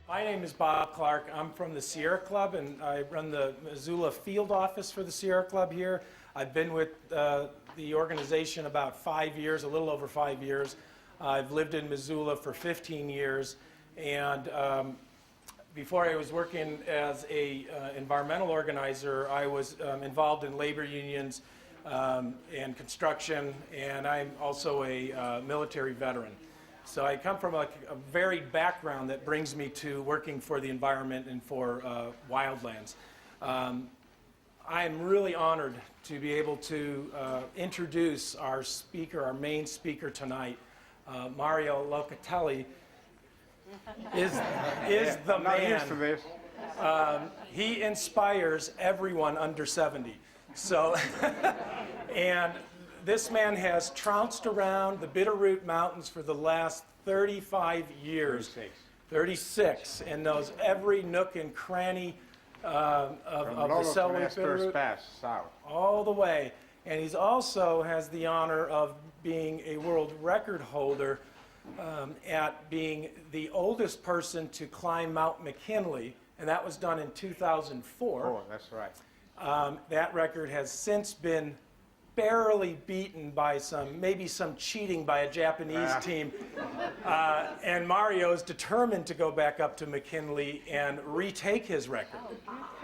My name is Bob Clark. I'm from the Sierra Club, and I run the Missoula field office for the Sierra Club here. I've been with the organization about 5 years, a little over 5 years. I've lived in Missoula for 15 years, and before I was working as a environmental organizer, I was involved in labor unions and construction, and I'm also a military veteran. So I come from a varied background that brings me to working for the environment and for wildlands. I am really honored to be able to introduce our speaker, our main speaker tonight. Mario Locatelli is the I'm not man. used to this. He inspires everyone under 70. So, and this man has trounced around the Bitterroot Mountains for the last 35 years. 36, and knows every nook and cranny of the Selwyn Bitterroot, Pass south. all the way. And he's also has the honor of being a world record holder at being the oldest person to climb Mount McKinley, and that was done in 2004. Oh, that's right. That record has since been barely beaten by maybe some cheating by a Japanese team. And Mario is determined to go back up to McKinley and retake his record.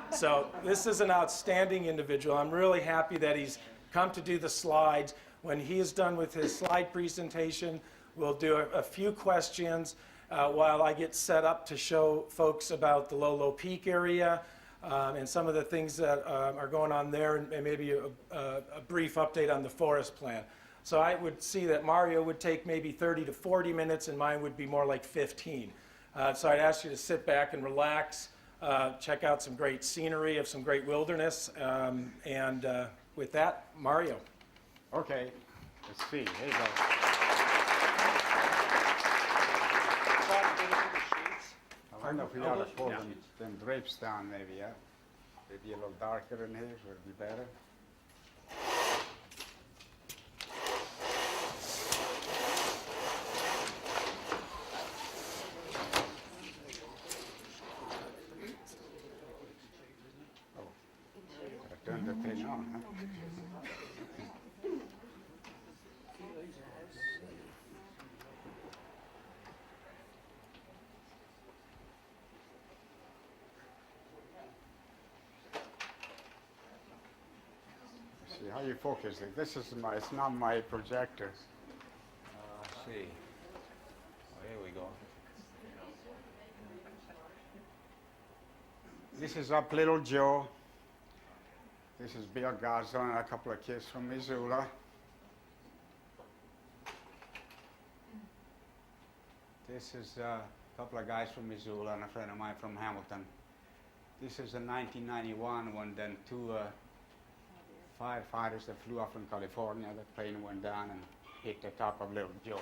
So this is an outstanding individual. I'm really happy that he's come to do the slides. When he is done with his slide presentation, we'll do a few questions while I get set up to show folks about the Lolo Peak area, and some of the things that are going on there, and maybe a brief update on the forest plan. So I would see that Mario would take maybe 30 to 40 minutes, and mine would be more like 15. So I'd ask you to sit back and relax, check out some great scenery of some great wilderness, and with that, Mario. Okay, let's see. Here you go. I wonder if we ought to pull them drapes down, maybe, yeah? Maybe a little darker in here, would it be better? Oh, gotta turn the thing on, huh? See how you focus it. This is it's not my projector. Let's see. Oh, here we go. This is up Little Joe. This is Bill Garza and a couple of kids from Missoula. This is a couple of guys from Missoula and a friend of mine from Hamilton. This is in 1991 when then two firefighters that flew off from California, the plane went down and hit the top of Little Joe.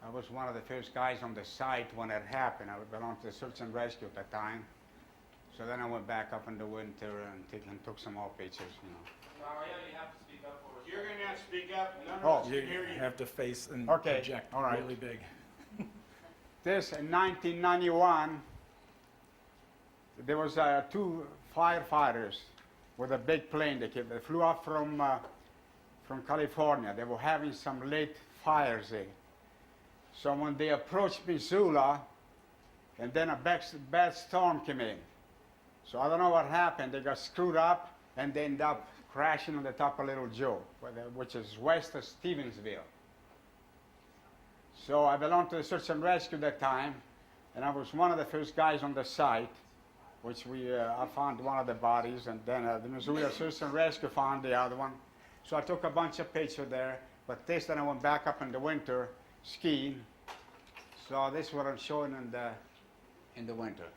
I was one of the first guys on the site when it happened. I belonged to the search and rescue at the time. So then I went back up in the winter and took some more pictures, you know. Mario, you have to speak up for us. You're going to have to speak up. None of us You can hear you. have to face and Okay, project all right. really big. This, in 1991, there was two firefighters with a big plane. They flew off from California. They were having some late fires there. So when they approached Missoula, and then a bad storm came in. So I don't know what happened. They got screwed up, and they ended up crashing on the top of Little Joe, which is west of Stevensville. So I belonged to the search and rescue at that time, and I was one of the first guys on the site, which I found one of the bodies, and then the Missoula Search and Rescue found the other one. So I took a bunch of pictures there, but then I went back up in the winter skiing. So this is what I'm showing in the winter.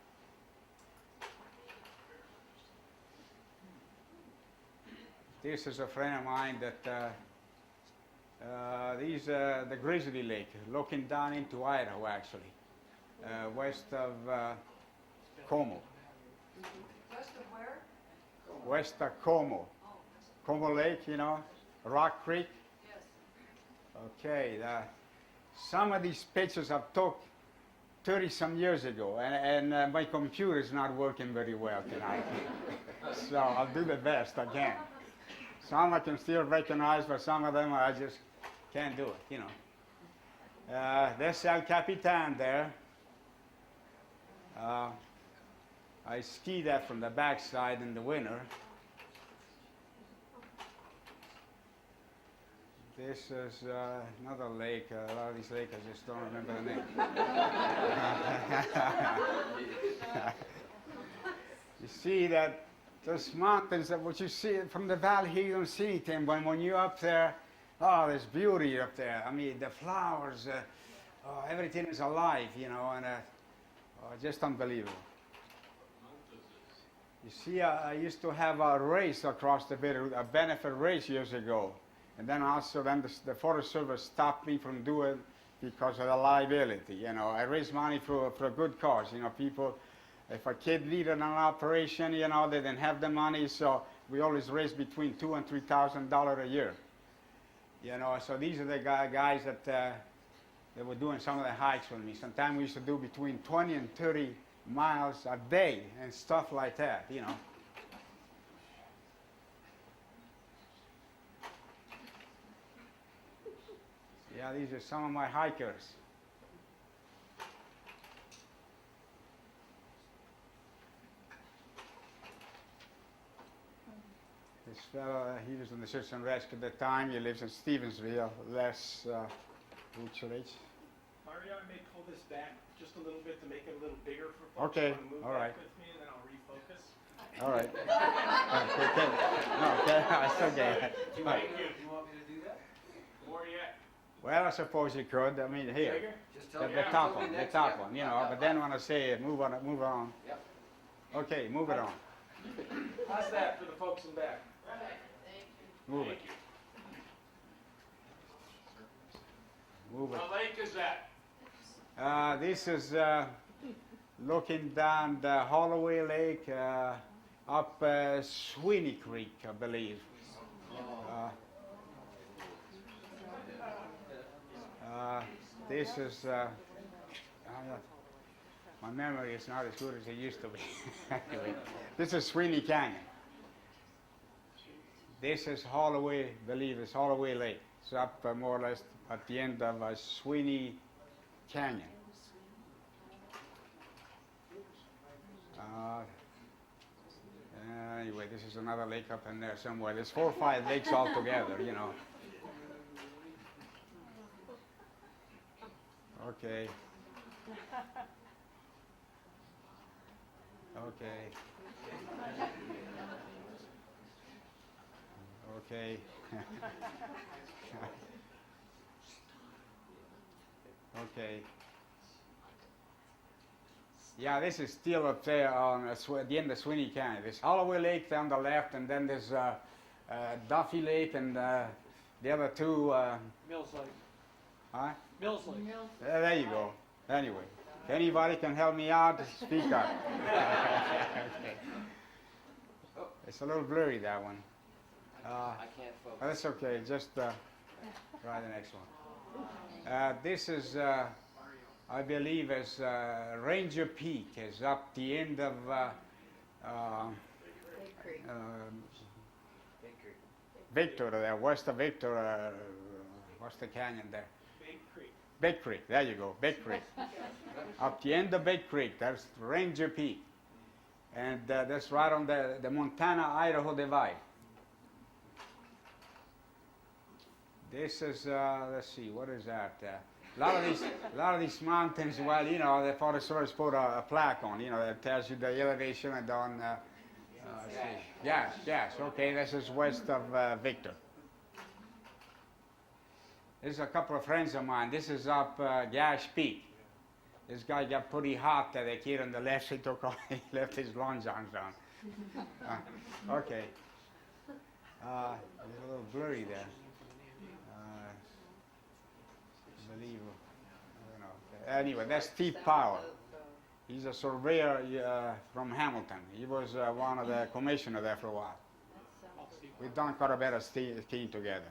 This is a friend of mine that these the Grizzly Lake, looking down into Idaho actually, west of Como. West of where? West of Como. Como Lake, you know, Rock Creek. Yes. Okay, some of these pictures I took 30 some years ago, and my computer is not working very well tonight. So I'll do the best I can. Some I can still recognize, but some of them I just can't do it, you know. There's El Capitan there. I ski that from the backside in the winter. This is another lake. A lot of these lakes, I just don't remember the name. You see that those mountains, that what you see from the valley here, you don't see anything. But when you're up there, oh, there's beauty up there. I mean, the flowers, everything is alive, you know, and just unbelievable. You see, I used to have a race across the Bitterroot, a benefit race years ago. And then also, the Forest Service stopped me from doing because of the liability. You know, I raised money for a good cause. You know, people, if a kid needed an operation, you know, they didn't have the money, so we always raised between $2,000 and $3,000 a year. You know, so these are the guys that they were doing some of the hikes with me. Sometimes we used to do between 20 and 30 miles a day and stuff like that. You know. Yeah, these are some of my hikers. This fellow, he was in the search and rescue at the time. He lives in Stevensville, Les Buchlich. Mario, I may pull this back just a little bit to make it a little bigger for folks. Okay, You wanna move all back right. with me, and then I'll refocus. All right. Okay. No, okay, that's okay. Do you want me to do that? More yet? Well, I suppose you could. I mean, here. Bigger? Just tell The, me. the Yeah, top tell me one, the next, top yeah. one, you know. But then when I say move on, move on. Yep. Okay, move it on. How's that for the folks in back? Move it. Move it. What lake is that? This is looking down the Holloway Lake, up Sweeney Creek, I believe. This is, my memory is not as good as it used to be. Anyway, this is Sweeney Canyon. This is Holloway, I believe it's Holloway Lake. It's up more or less at the end of Sweeney Canyon. Anyway, this is another lake up in there somewhere. There's 4 or 5 lakes altogether, you know. Okay. Okay. Okay. Okay. Yeah, this is still up there on the end of Sweeney Canyon. There's Holloway Lake on the left, and then there's Duffy Lake, and the other two. Mills Lake. Huh? Mills Lake. There you go. Anyway, if anybody can help me out, speak up. Okay. It's a little blurry, that one. I can't focus. That's okay. Just try the next one. This is, I believe, is Ranger Peak. Is up the end of Victor, there, west of Victor. What's the canyon there? Big Creek. Big Creek. There you go. Big Creek. Up the end of Big Creek. That's Ranger Peak, and that's right on the Montana-Idaho divide. This is, let's see, what is that? A lot of these mountains, well, you know, the Forest Service put a plaque on, you know, that tells you the elevation and on, let's see. Yes, okay, this is west of Victor. This is a couple of friends of mine. This is up Gash Peak. This guy got pretty hot that the kid on the left, he took off, he left his long johns on. Okay. It's a little blurry there. Unbelievable. I don't know. Anyway, that's Steve Powell. He's a surveyor from Hamilton. He was one of the commissioners there for a while. We've done quite a bit of skiing together.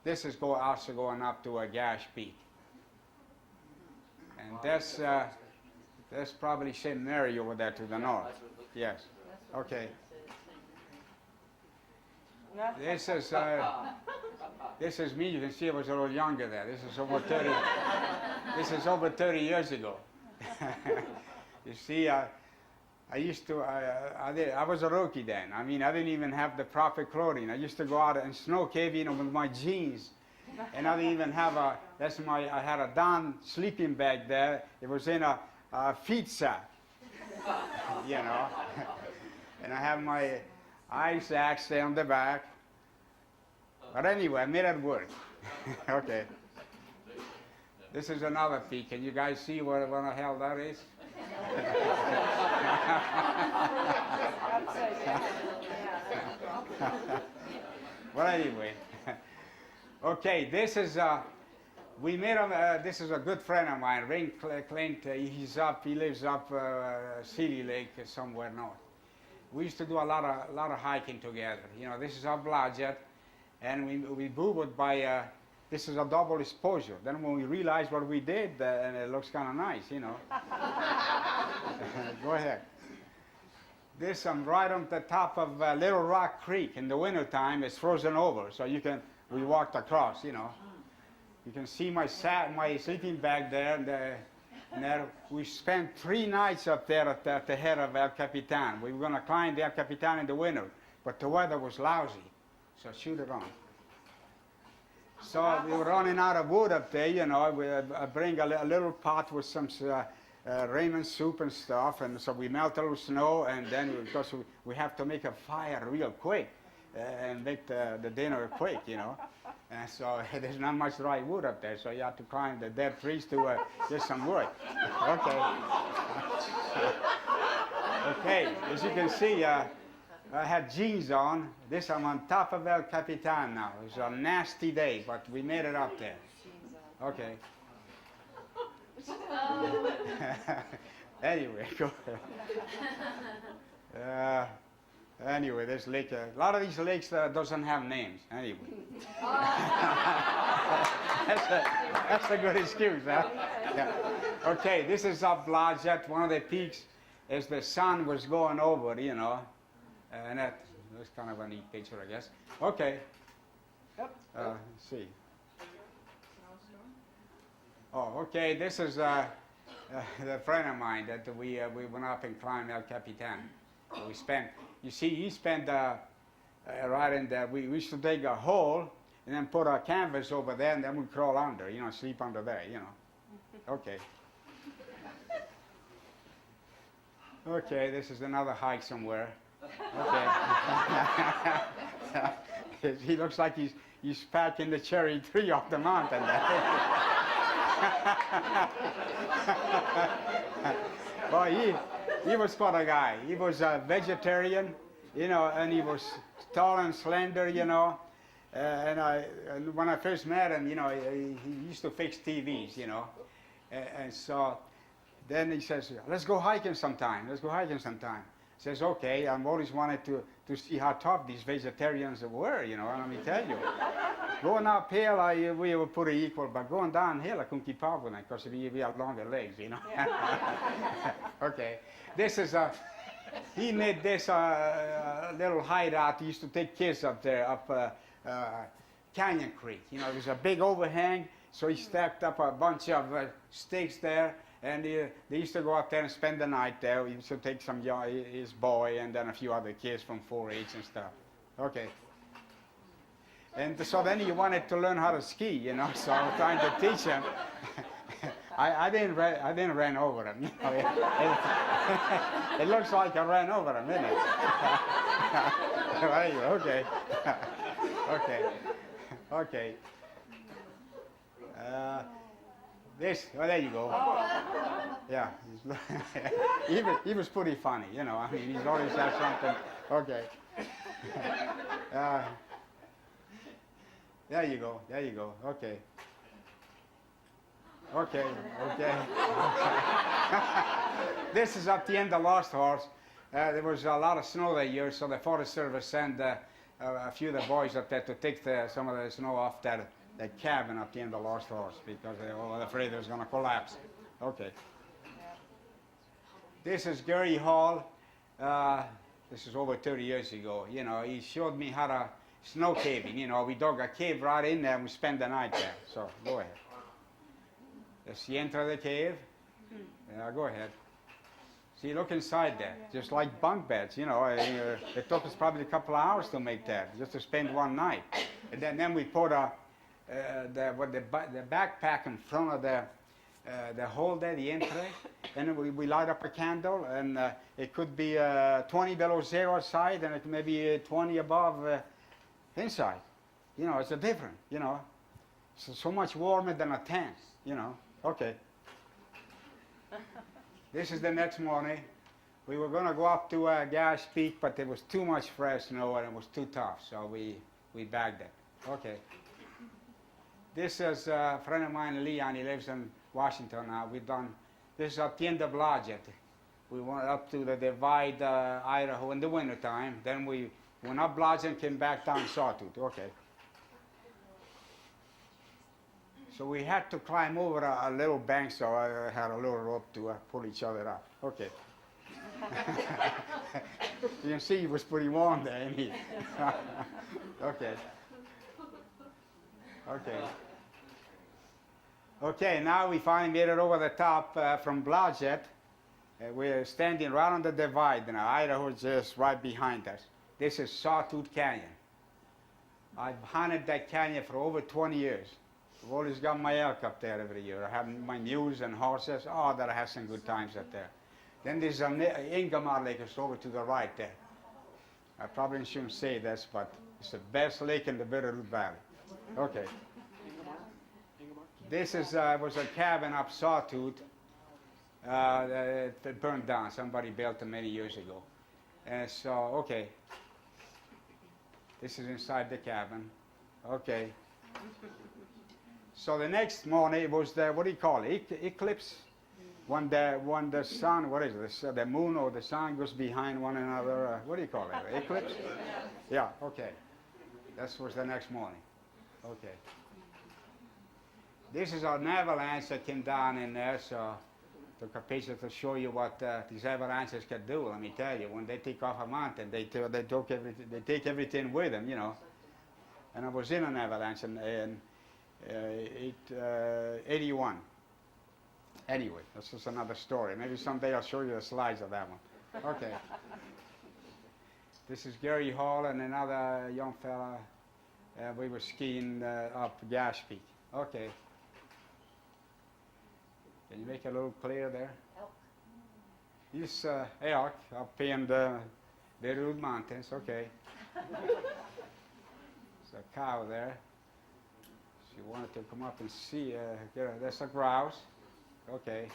This is also going up to Gash Peak. That's probably St. Mary over there to the north. Yes. Okay. This is me. You can see I was a little younger there. This is over 30. This is over 30 years ago. You see, I was a rookie then. I mean, I didn't even have the proper clothing. I used to go out and snow cave, with my jeans, and I didn't even have I had a down sleeping bag there. It was in a feed sack, and I have my ice axe there on the back. But anyway, I made it work. Okay. This is another peak. Can you guys see what the hell that is? Well, anyway. Okay, this is we made him. This is a good friend of mine, Ring Clint. He lives up City Lake somewhere north. We used to do a lot of hiking together. This is our budget, and we booted by. This is a double exposure. Then when we realized what we did, and it looks kind of nice, Go ahead. This I'm right on the top of Little Rock Creek. In the wintertime, it's frozen over, so we walked across, You can see my sleeping bag there, and we spent 3 nights up there at the head of El Capitan. We were going to climb the El Capitan in the winter, but the weather was lousy, so shoot it on. So we were running out of wood up there, We bring a little pot with some ramen soup and stuff, and so we melt a little snow, and then because we have to make a fire real quick and make the dinner quick, And so there's not much dry wood up there, so you have to climb the dead trees to get some wood. Okay. Okay, as you can see, I had jeans on. I'm on top of El Capitan now. It was a nasty day, but we made it up there. Okay. Anyway, go ahead. Anyway, this lake, a lot of these lakes doesn't have names. Anyway. That's a good excuse, huh? Yeah. Okay, this is up Blajet, one of the peaks, as the sun was going over, and that was kind of a neat picture, I guess. Okay. Let's see. Oh, okay, this is a friend of mine that we went up and climbed El Capitan. We spent, he spent right in there. We used to dig a hole and then put a canvas over there, and then we crawl under, sleep under there, Okay. Okay, this is another hike somewhere. Okay. He looks like he's packing the cherry tree off the mountain there. Well, he was quite a guy. He was a vegetarian, and he was tall and slender, and when I first met him, he used to fix TVs, and so then he says, let's go hiking sometime. Says, okay, I've always wanted to see how tough these vegetarians were, and let me tell you. Going uphill, we were pretty equal, but going downhill, I couldn't keep up with them because we have longer legs, Okay, this is he made this little hideout. He used to take kids up there, up Canyon Creek. There was a big overhang, so he stacked up a bunch of stakes there. And they used to go out there and spend the night there. He used to take his boy and then a few other kids from 4-H and stuff. Okay. And so then he wanted to learn how to ski, so I was trying to teach him. I didn't run over him. It looks like I ran over him, isn't it? Right, okay. Okay. There you go. Yeah, he was pretty funny, I mean, he's always had something. Okay. There you go. Okay. This is up the end of Lost Horse. There was a lot of snow that year, so the Forest Service sent a few of the boys up there to take some of the snow off that cabin up the end of Lost Horse because they were afraid it was going to collapse. Okay. This is Gary Hall. This is over 30 years ago. You know, he showed me how to snow caving. You know, we dug a cave right in there and we spent the night there. So go ahead. Let's see, enter the cave. Yeah, go ahead. See, look inside there, just like bunk beds. You know, it took us probably a couple of hours to make that, just to spend one night. And then we put the backpack in front of the hole there, the entry, and we light up a candle, and it could be 20 below zero outside, and it may be 20 above inside. You know, it's a different, you know. So much warmer than a tent, you know. Okay. This is the next morning. We were going to go up to Gas Peak, but there was too much fresh snow and it was too tough, so we bagged it. Okay. This is a friend of mine, Leon. He lives in Washington now. This is at the end of Blodgett. We went up to the Divide, Idaho in the wintertime. Then we went up Blodgett and came back down Sawtooth. Okay. So we had to climb over a little bank, so I had a little rope to pull each other up. Okay. You can see it was pretty warm there. Okay. Okay. Okay, now we finally made it over the top from Blodgett. We're standing right on the divide now. Idaho is just right behind us. This is Sawtooth Canyon. I've hunted that canyon for over 20 years. I've always got my elk up there every year. I have my mules and horses. Oh, that I have some good times up there. Then there's an Ingomar Lake. It's over to the right there. I probably shouldn't say this, but it's the best lake in the Bitterroot Valley. Okay. This was a cabin up Sawtooth. It burned down. Somebody built it many years ago. And so, okay. This is inside the cabin. Okay. So the next morning it was the, what do you call it, eclipse? When the sun, what is it, the moon or the sun goes behind one another, what do you call it, eclipse? Yeah, okay. That was the next morning. Okay. This is an avalanche that came down in there, so took a picture to show you what these avalanches can do. Let me tell you, when they take off a mountain, they take everything with them, you know. And I was in an avalanche in 81. Anyway, that's just another story. Maybe someday I'll show you the slides of that one. Okay. This is Gary Hall and another young fella. We were skiing up Gas Peak. Okay. Can you make it a little clear there? Elk. He's elk up in the Bitterroot Mountains. Okay. There's a cow there. She wanted to come up and see. There's a grouse. Okay.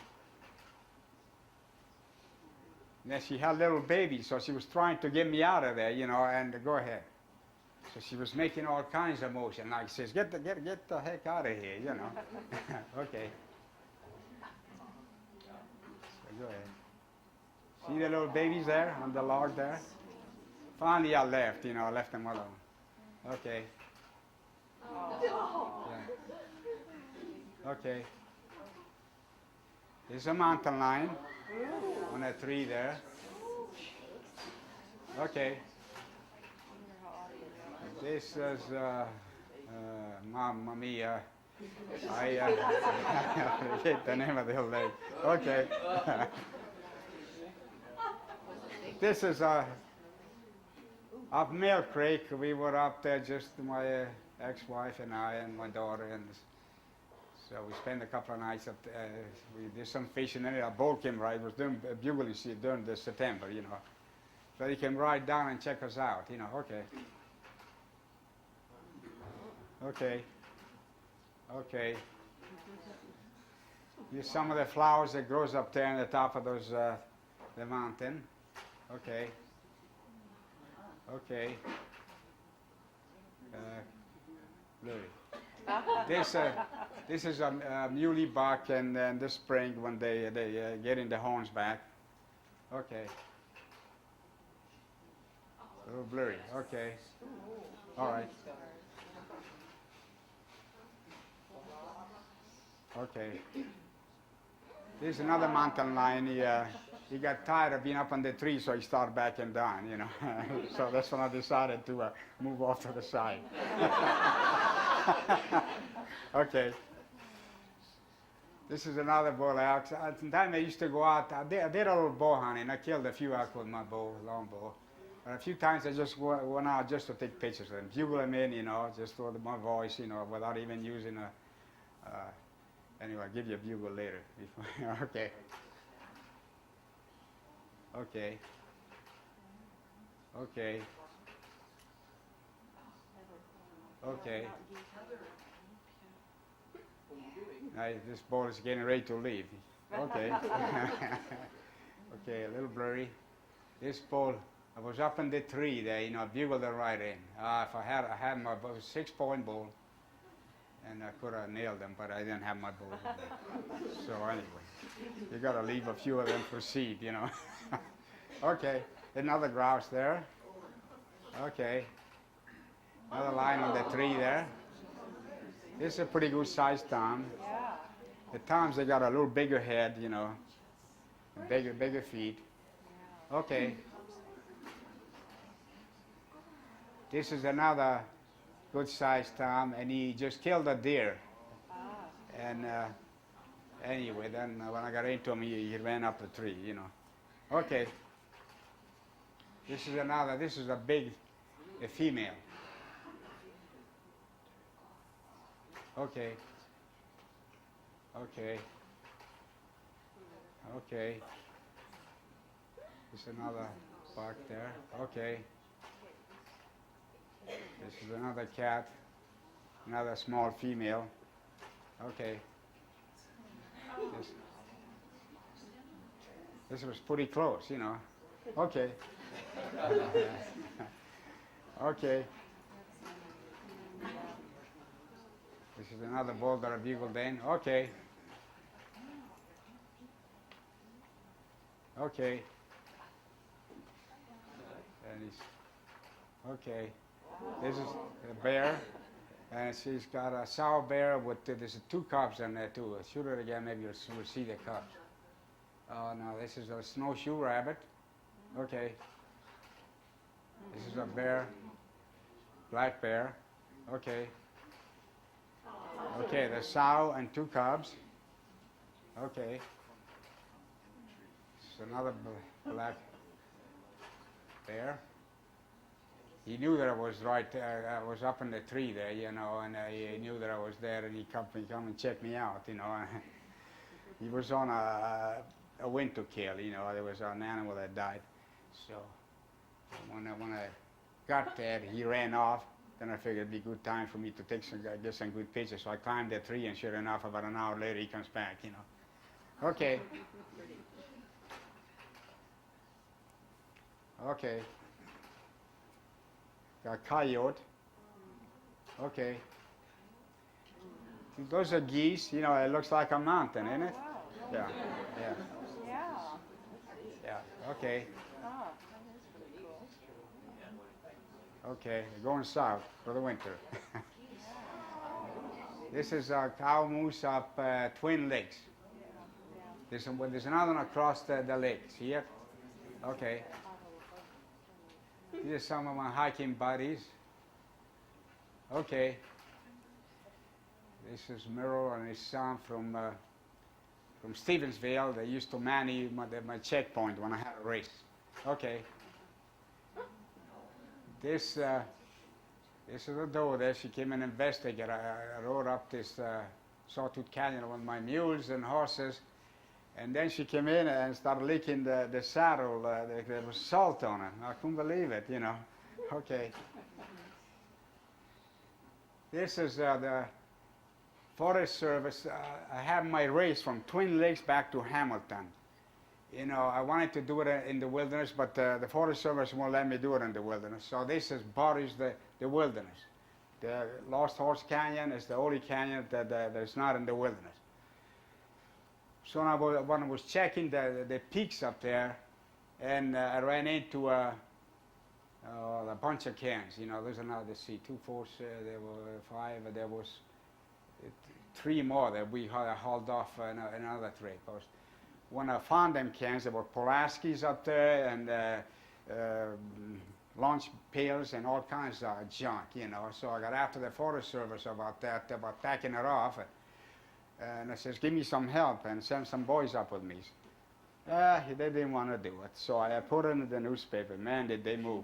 And then she had little babies, so she was trying to get me out of there, you know, and go ahead. So she was making all kinds of motion, like says, get the heck out of here, you know. Okay. So go ahead. See the little babies there on the log there? Finally I left, you know, I left them alone. Okay. Yeah. Okay. There's a mountain lion on a tree there. Okay. This is Mamma Mia. I forget the name of the old lady. Okay. This is up Mill Creek. We were up there, just my ex-wife and I and my daughter, and so we spent a couple of nights up there. We did some fishing, and a boat came right. It was doing bugling during the September, you know. So he came right down and check us out, you know. Okay. Okay. Okay. Here's some of the flowers that grows up there on the top of those the mountain. Okay. Okay. Louis. This is a muley buck, and then this spring when they getting the horns back. Okay. A little blurry. Okay. All right. Okay. There's another mountain lion. He got tired of being up on the tree, so he started backing down, you know. So that's when I decided to move off to the side. Okay. This is another bull elk. At the time I used to go out, I did a little bow hunting. I killed a few elk with my bow, long bow. But a few times I just went out just to take pictures of them, bugle them in, you know, just with my voice, you know, without even using a. Anyway, I'll give you a bugle later. Okay. Okay. Okay. Okay. This ball is getting ready to leave. Okay. Okay, a little blurry. This ball, I was up in the tree there, you know, bugled it right in. If I had my bow, 6-point ball, and I could have nailed them, but I didn't have my bow. So anyway, you got to leave a few of them for seed, you know. Okay, another grouse there. Okay, another line on the tree there. This is a pretty good sized tom. Yeah. The toms, they got a little bigger head, you know, bigger feet. Okay. This is another good sized tom, and he just killed a deer. And anyway, then when I got into him, he ran up the tree, you know. Okay. This is another, this is a female. Okay. Okay. Okay. This is another buck there. Okay. This is another cat, another small female. Okay. This was pretty close, you know. Okay. Okay. This is another bull that I bugled in. Okay. Okay. And he's okay. This is a bear, and she's got a sow bear with there's 2 cubs in there too. I'll shoot it again, maybe you'll see the cubs. Oh no, this is a snowshoe rabbit. Okay. This is a bear, black bear. Okay. Okay, the sow and 2 cubs. Okay. This is another black bear. He knew that I was right there. I was up in the tree there, you know, and he knew that I was there, and he come and check me out, you know. He was on a winter kill, you know. There was an animal that died. So when I got there, he ran off. Then I figured it'd be a good time for me to get some good pictures. So I climbed the tree, and sure enough, about an hour later, he comes back, you know. Okay. Okay. Got coyote. Okay. Those are geese. You know, it looks like a mountain, isn't it? Yeah. Yeah. Yeah. Yeah. Okay. Oh, that is pretty cool. Okay. They're going south for the winter. This is a cow moose up Twin Lakes. There's another one across the lakes here. Okay. These are some of my hiking buddies. Okay. This is Merrill and his son from Stevensville. They used to man my checkpoint when I had a race. Okay. This is a doe there. She came and investigated. I rode up this Sawtooth Canyon with my mules and horses. And then she came in and started licking the saddle. There was salt on it. I couldn't believe it, you know. Okay. This is the Forest Service. I have my race from Twin Lakes back to Hamilton. You know, I wanted to do it in the wilderness, but the Forest Service won't let me do it in the wilderness. So this borders the wilderness. The Lost Horse Canyon is the only canyon that's not in the wilderness. So when I was checking the peaks up there, and I ran into a bunch of cans. You know, there's another, let's see, 2, 4, there were 5, there was 3 more that we hauled off another trip. when I found them cans, there were Pulaski's up there and lunch pails and all kinds of junk, you know. So I got after the Forest Service about that, about packing it off. And I says, give me some help and send some boys up with me. They didn't want to do it. So I put it in the newspaper. Man, did they move.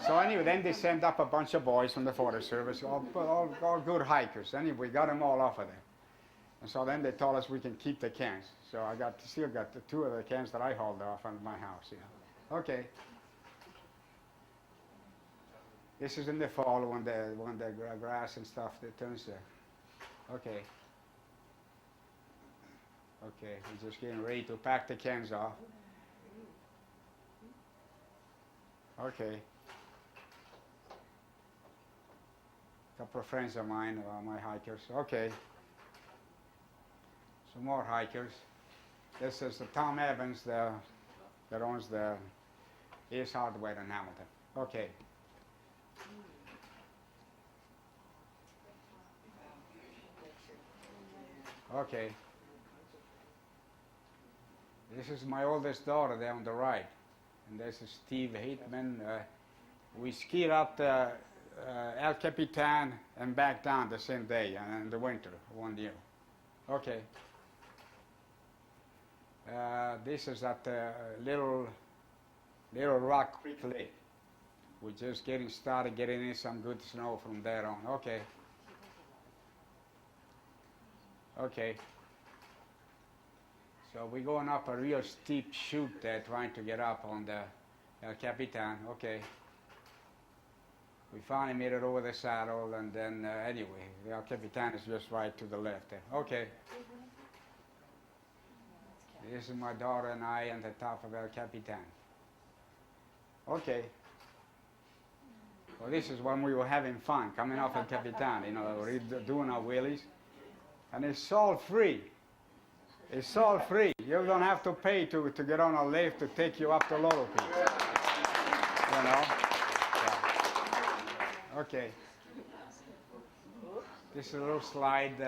So anyway, then they sent up a bunch of boys from the Forest Service, all good hikers. Anyway, we got them all off of there. And so then they told us we can keep the cans. So I still got the 2 of the cans that I hauled off on my house, you know. Okay. This is in the fall when the grass and stuff that turns there. Okay. Okay, we're just getting ready to pack the cans off. Okay. A couple of friends of mine, my hikers. Okay. Some more hikers. This is Tom Evans, that owns the Ace Hardware in Hamilton. Okay. Okay. This is my oldest daughter there on the right. And this is Steve Hateman. We skied up the El Capitan and back down the same day in the winter, one year. Okay. This is at Little Rock Creek Lake. We're just getting started, getting in some good snow from there on. Okay. Okay. So we're going up a real steep chute there, trying to get up on the El Capitan. Okay. We finally made it over the saddle, and then anyway, the El Capitan is just right to the left there. Okay. This is my daughter and I on the top of El Capitan. Okay. Well, this is when we were having fun, coming off El Capitan, you know, doing our wheelies. And it's all free. It's all free. You don't have to pay to get on a lift to take you up to Lolo Peak. You know? Yeah. Okay. This is a little slide.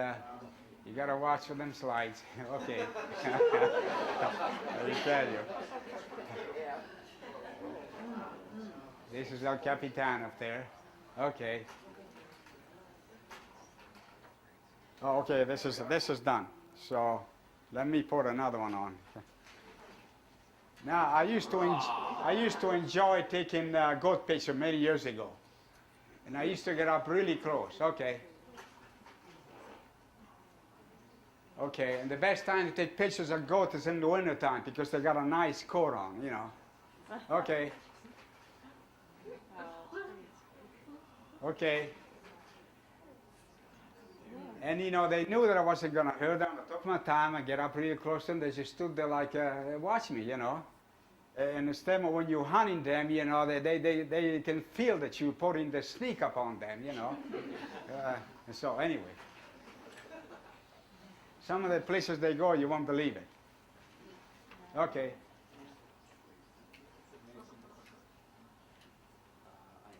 You got to watch for them slides. Okay. I will tell you. This is El Capitan up there. Okay. Oh, okay, this is done. So let me put another one on. Now I used to enjoy taking goat pictures many years ago, and I used to get up really close. Okay. Okay, and the best time to take pictures of goats is in the winter time because they got a nice coat on, you know. Okay. Okay. And you know, they knew that I wasn't going to hurt them. I took my time and get up really close to them. They just stood there like, watch me, you know. And instead of when you're hunting them, you know, they can feel that you're putting the sneak up on them, you know. And so anyway, some of the places they go, you won't believe it. Okay. I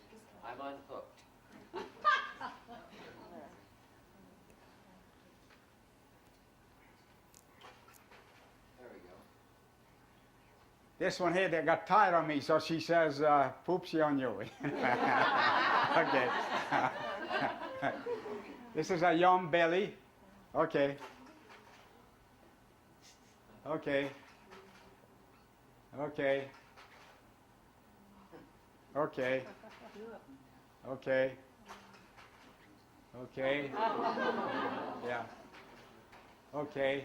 think I'm unhooked. There we go. This one here, they got tired of me, so she says, poopsie on you. Okay. This is a young belly. Okay. Okay. Okay. Okay. Okay. Okay. Yeah. Okay.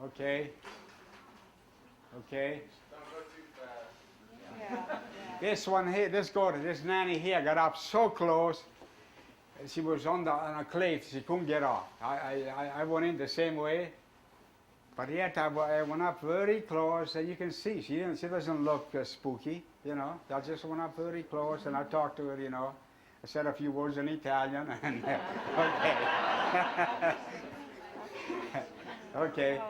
Okay. Okay. This one here, this nanny here got up so close. She was on a cliff. She couldn't get off. I went in the same way, but yet I went up very close, and you can see she doesn't look spooky, you know. I just went up very close, and I talked to her, you know. I said a few words in Italian, and okay, okay.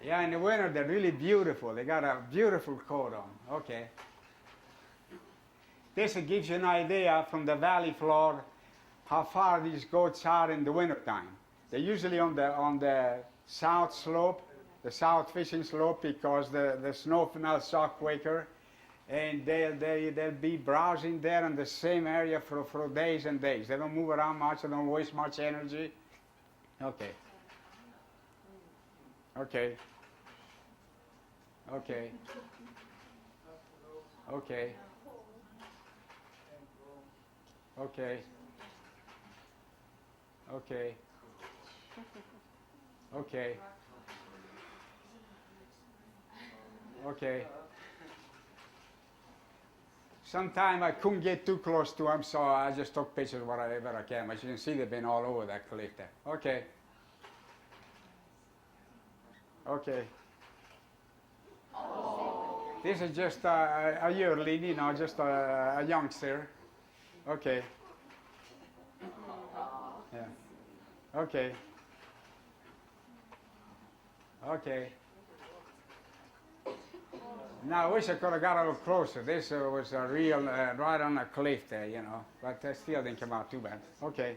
Yeah, in the winter they're really beautiful. They got a beautiful coat on. Okay. this gives you an idea from the valley floor how far these goats are in the wintertime. They're usually on the south slope, the south fishing slope, because the snow melts so quicker, and they'll be browsing there in the same area for days and days. They don't move around much, they don't waste much energy. Okay. Okay. Okay. Okay. Okay. Okay. Okay. Okay. Sometime I couldn't get too close to them, so I just took pictures wherever I can. As you can see, they've been all over that cliff there. Okay. Okay. This is just a yearling, you know, just a youngster. Okay. Yeah. Okay. Okay. Now I wish I could have got a little closer. This was a real, right on a cliff there, you know, but still didn't come out too bad. Okay.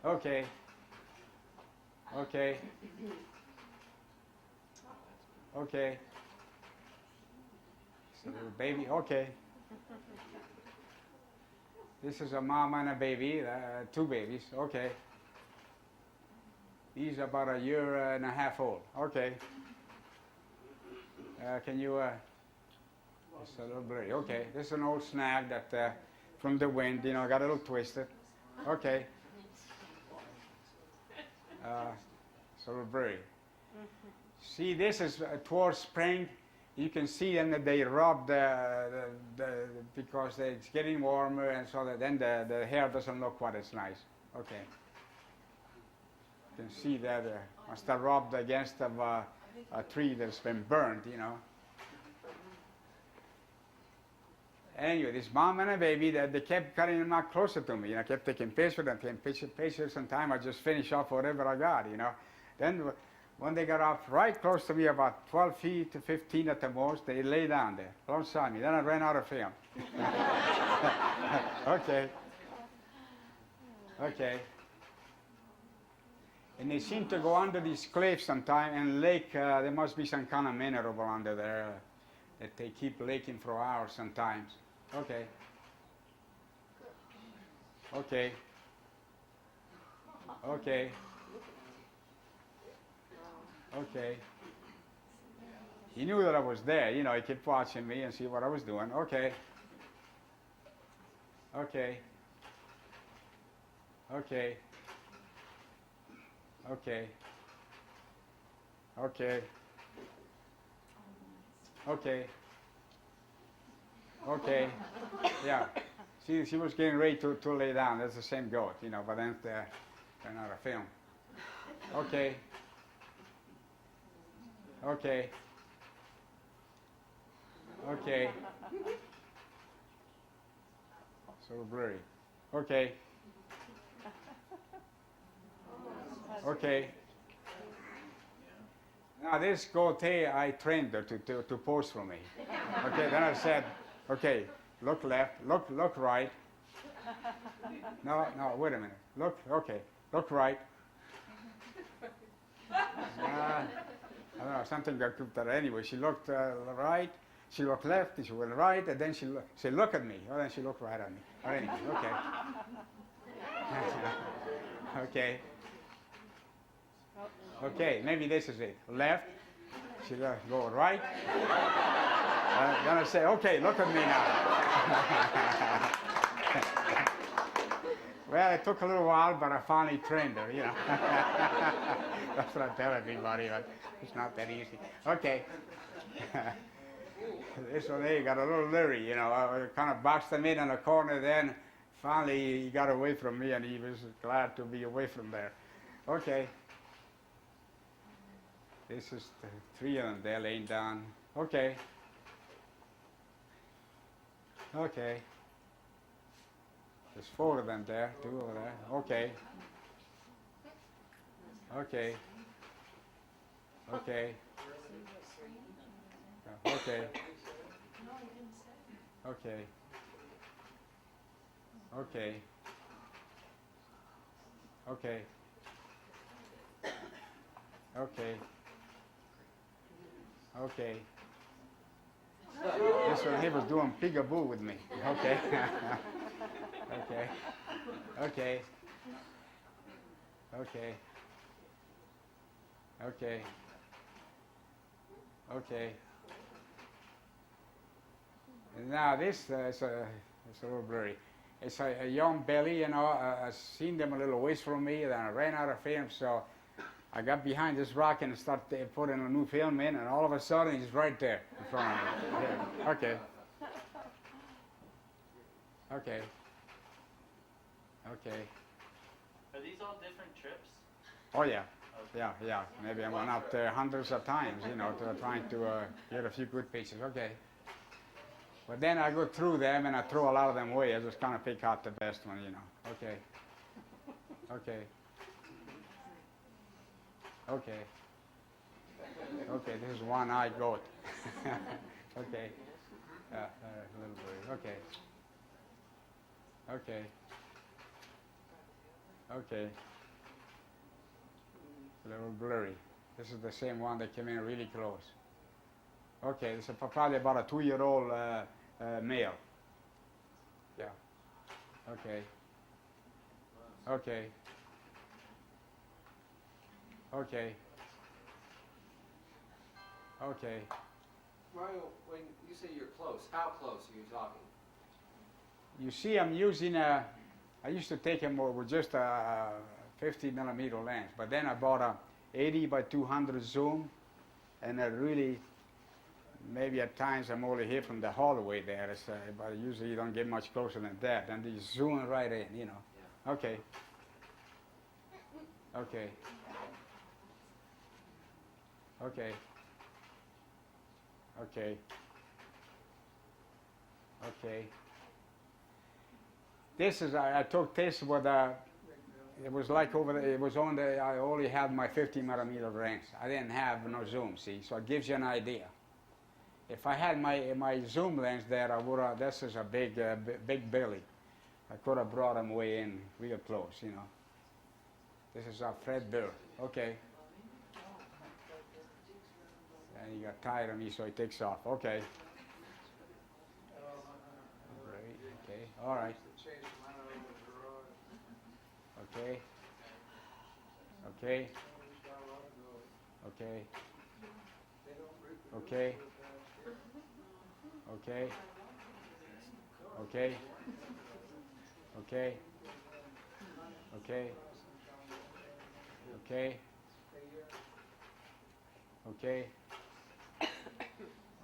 Okay. Okay. Okay. It's a little baby. Okay. This is a mom and a baby, two babies. Okay. He's about a year and a half old. Okay. Can you, it's a little blurry. Okay. This is an old snag that from the wind, you know, got a little twisted. Okay. It's a little blurry. See, this is towards spring. You can see then that they rub because it's getting warmer, and so that then the hair doesn't look quite as nice. Okay. You can see that must have rubbed against a tree that's been burned, you know. Anyway, this mom and a baby, they kept cutting them out closer to me. You know, kept taking pictures and taking pictures. Sometime I just finish off whatever I got, you know. Then when they got up right close to me, about 12 feet to 15 at the most, they lay down there alongside me. Then I ran out of film. Okay. Okay. And they seem to go under these cliffs sometime and lake. There must be some kind of mineral under there that they keep laking for hours sometimes. Okay. Okay. Okay. Okay. He knew that I was there. You know, he kept watching me and see what I was doing. Okay. Okay. Okay. Okay. Okay. Okay. Okay. Yeah. She was getting ready to lay down. That's the same goat, you know, but then ran out of film. Okay. Okay. Okay. So blurry. Okay. Okay. Now this goat, I trained her to pose for me. Okay, then I said, okay, look left, look right. No, wait a minute. Look, okay, look right. I don't know, something got cooked there. Anyway, she looked right, she looked left, she went right, and then she said, look at me. Oh, then she looked right at me. Oh, anyway, okay. Okay. Okay, maybe this is it. Left, she go right. I'm gonna say, okay, look at me now. Well, it took a little while, but I finally trained her, you know. That's what I tell everybody, but it's not that easy. Okay. This one there got a little leery, you know. I kind of boxed him in a corner then. Finally, he got away from me, and he was glad to be away from there. Okay. This is the three of them there laying down. Okay. Okay. There's four of them there, two over there. Okay. Okay. Okay. Okay. Okay. Okay. Okay. Okay. Okay. This one, he was doing peekaboo with me. Okay. Okay. Okay. Okay. Okay. Okay. And now this it's a little blurry. It's a young belly, you know. I seen them a little ways from me, then I ran out of film, so I got behind this rock and started putting a new film in, and all of a sudden he's right there in front of me. Yeah. Okay. Okay. Okay. Are these all different trips? Oh yeah. Yeah. Maybe I went up there hundreds of times, you know, trying to get a few good pictures. Okay. But then I go through them and I throw a lot of them away. I just kind of pick out the best one, you know. Okay. Okay. Okay. Okay, this is one-eyed goat. Okay. A little blurry. Okay. Okay. Okay. A little blurry. This is the same one that came in really close. Okay, this is probably about a 2-year-old male. Yeah. Okay. Okay. Okay. Okay. Mario, when you say you're close, how close are you talking? You see, I'm using a. I used to take him with just a 50 millimeter lens, but then I bought a 80 by 200 zoom, and I really, maybe at times I'm only here from the hallway there, but usually you don't get much closer than that, and you zoom right in, you know. Yeah. Okay. Okay. Okay. Okay. Okay. This is, I took this with it was like it was on I only had my 50 millimeter lens. I didn't have no zoom, see, so it gives you an idea. If I had my zoom lens there, I would have, this is a big belly. I could have brought him way in real close, you know. This is a Fred Burr. Okay. And he got tired of me, so he takes off. Okay. Great. Okay. All right. Okay. Okay. Okay. Okay. Okay. Okay. Okay. Okay. Okay. Okay.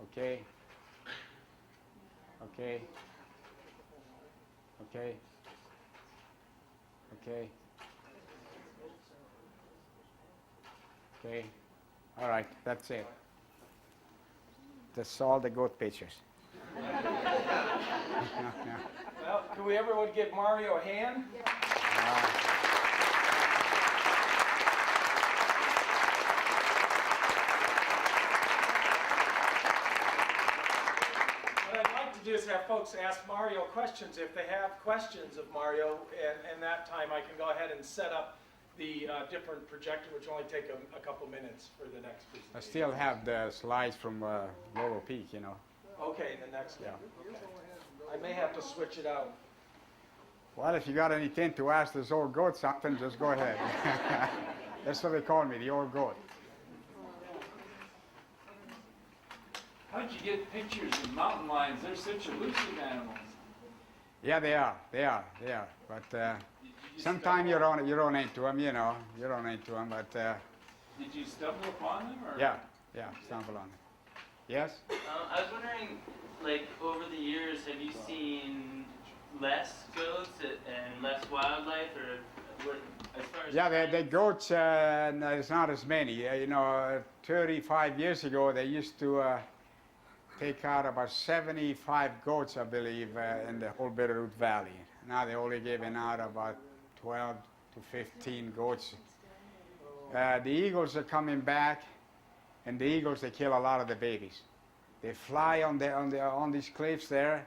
Okay. Okay. Okay. Okay. Okay. All right, that's it. That's all the goat pictures. Well, can we everyone give Mario a hand? What I'd like to do is have folks ask Mario questions if they have questions of Mario, and that time I can go ahead and set up the different projector, which will only take a couple minutes for the next presentation. I still have the slides from Laurel Peak, you know. Okay, the next one. Yeah. Okay. I may have to switch it out. Well, if you got anything to ask this old goat something, just go ahead. That's what they call me, the old goat. How did you get pictures of mountain lions? They're such elusive animals. Yeah, they are. But sometimes you don't into them, you know. You don't into them, but Did you stumble upon them? Or? yeah, stumble on them. Yes? I was wondering, like, over the years, have you seen less goats and less wildlife, or what, as far as... Yeah, the goats, no, there's not as many. You know, 35 years ago, they used to take out about 75 goats, I believe, in the whole Bitterroot Valley. Now they're only giving out about 12 to 15 goats. The eagles are coming back, and the eagles, they kill a lot of the babies. They fly on these cliffs there.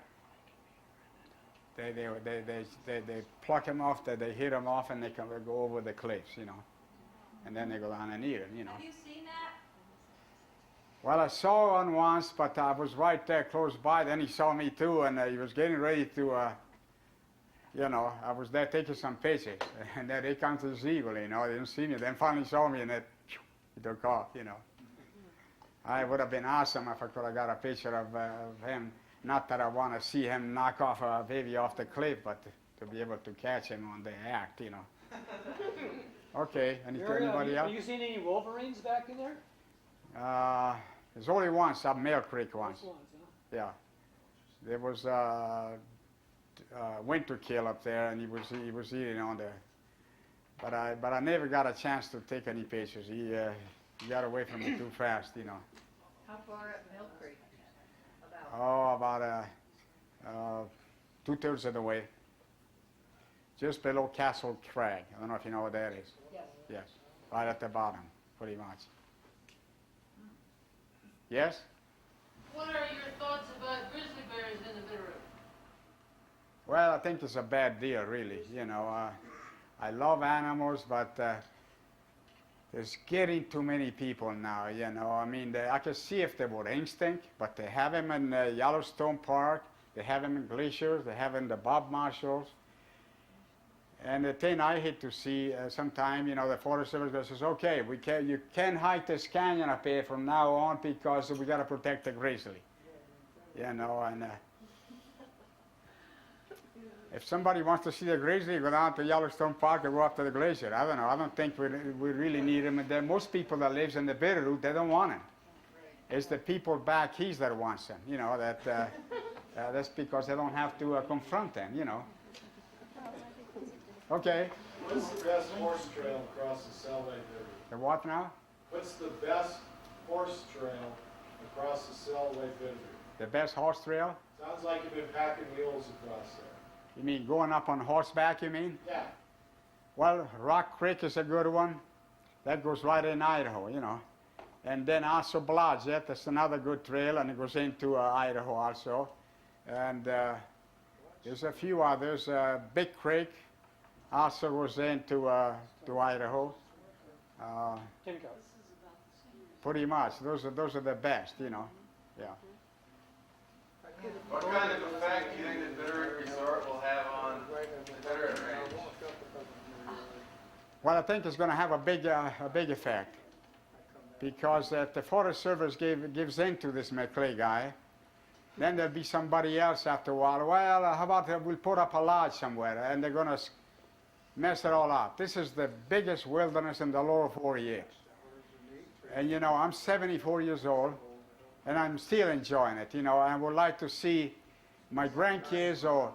They pluck them off, they hit them off, and they go over the cliffs, you know. And then they go down and eat them, you know. Have you seen that? Well, I saw one once, but I was right there close by. Then he saw me too, and he was getting ready to, you know, I was there taking some pictures. And then he comes to this eagle, you know. They didn't see me. Then finally saw me, and he took off, you know. I would have been awesome if I could have got a picture of him. Not that I want to see him knock off a baby off the cliff, but to be able to catch him on the act, you know. Okay, anybody else? Have you seen any wolverines back in there? There's only once, up Mill Creek once. Just once, huh? Yeah. There was winter kill up there, and he was eating on there. But I never got a chance to take any pictures. He got away from me too fast, you know. How far up Mill Creek? About. Oh, about 2/3 of the way. Just below Castle Crag. I don't know if you know what that is. Yes. Yes, right at the bottom, pretty much. Yes? What are your thoughts about grizzly bears in the Bitterroot? Well, I think it's a bad deal, really. You know, I love animals, but there's getting too many people now, you know. I mean, I can see if they were instinct, but they have them in Yellowstone Park, they have them in glaciers, they have them in the Bob Marshalls. And the thing I hate to see sometime, you know, the Forest Service says, okay, you can't hike this canyon up here from now on because we got to protect the grizzly. You know, and if somebody wants to see the grizzly, go down to Yellowstone Park or go up to the glacier. I don't know. I don't think we really need them. And there, most people that lives in the Bitterroot, they don't want them. It's the people back east that wants them. You know, that's because they don't have to confront them, you know. Okay. What's the best horse trail across the Selway River? The what now? What's the best horse trail across the Selway River? The best horse trail? Sounds like you've been packing mules across there. You mean going up on horseback, you mean? Yeah. Well, Rock Creek is a good one. That goes right in Idaho, you know. And then also Blodgett, that's another good trail, and it goes into Idaho also. And there's a few others. Big Creek also goes into to Idaho. Timco. Pretty much. Those are the best, you know. Yeah. What kind of effect do you think the Bitterroot Resort will have on the Bitterroot Range? Well, I think it's going to have a big effect because if the Forest Service gives in to this McClay guy, then there'll be somebody else after a while. Well, how about we'll put up a lodge somewhere, and they're going to mess it all up. This is the biggest wilderness in the lower 4 years. And, you know, I'm 74 years old, and I'm still enjoying it. You know, I would like to see my grandkids or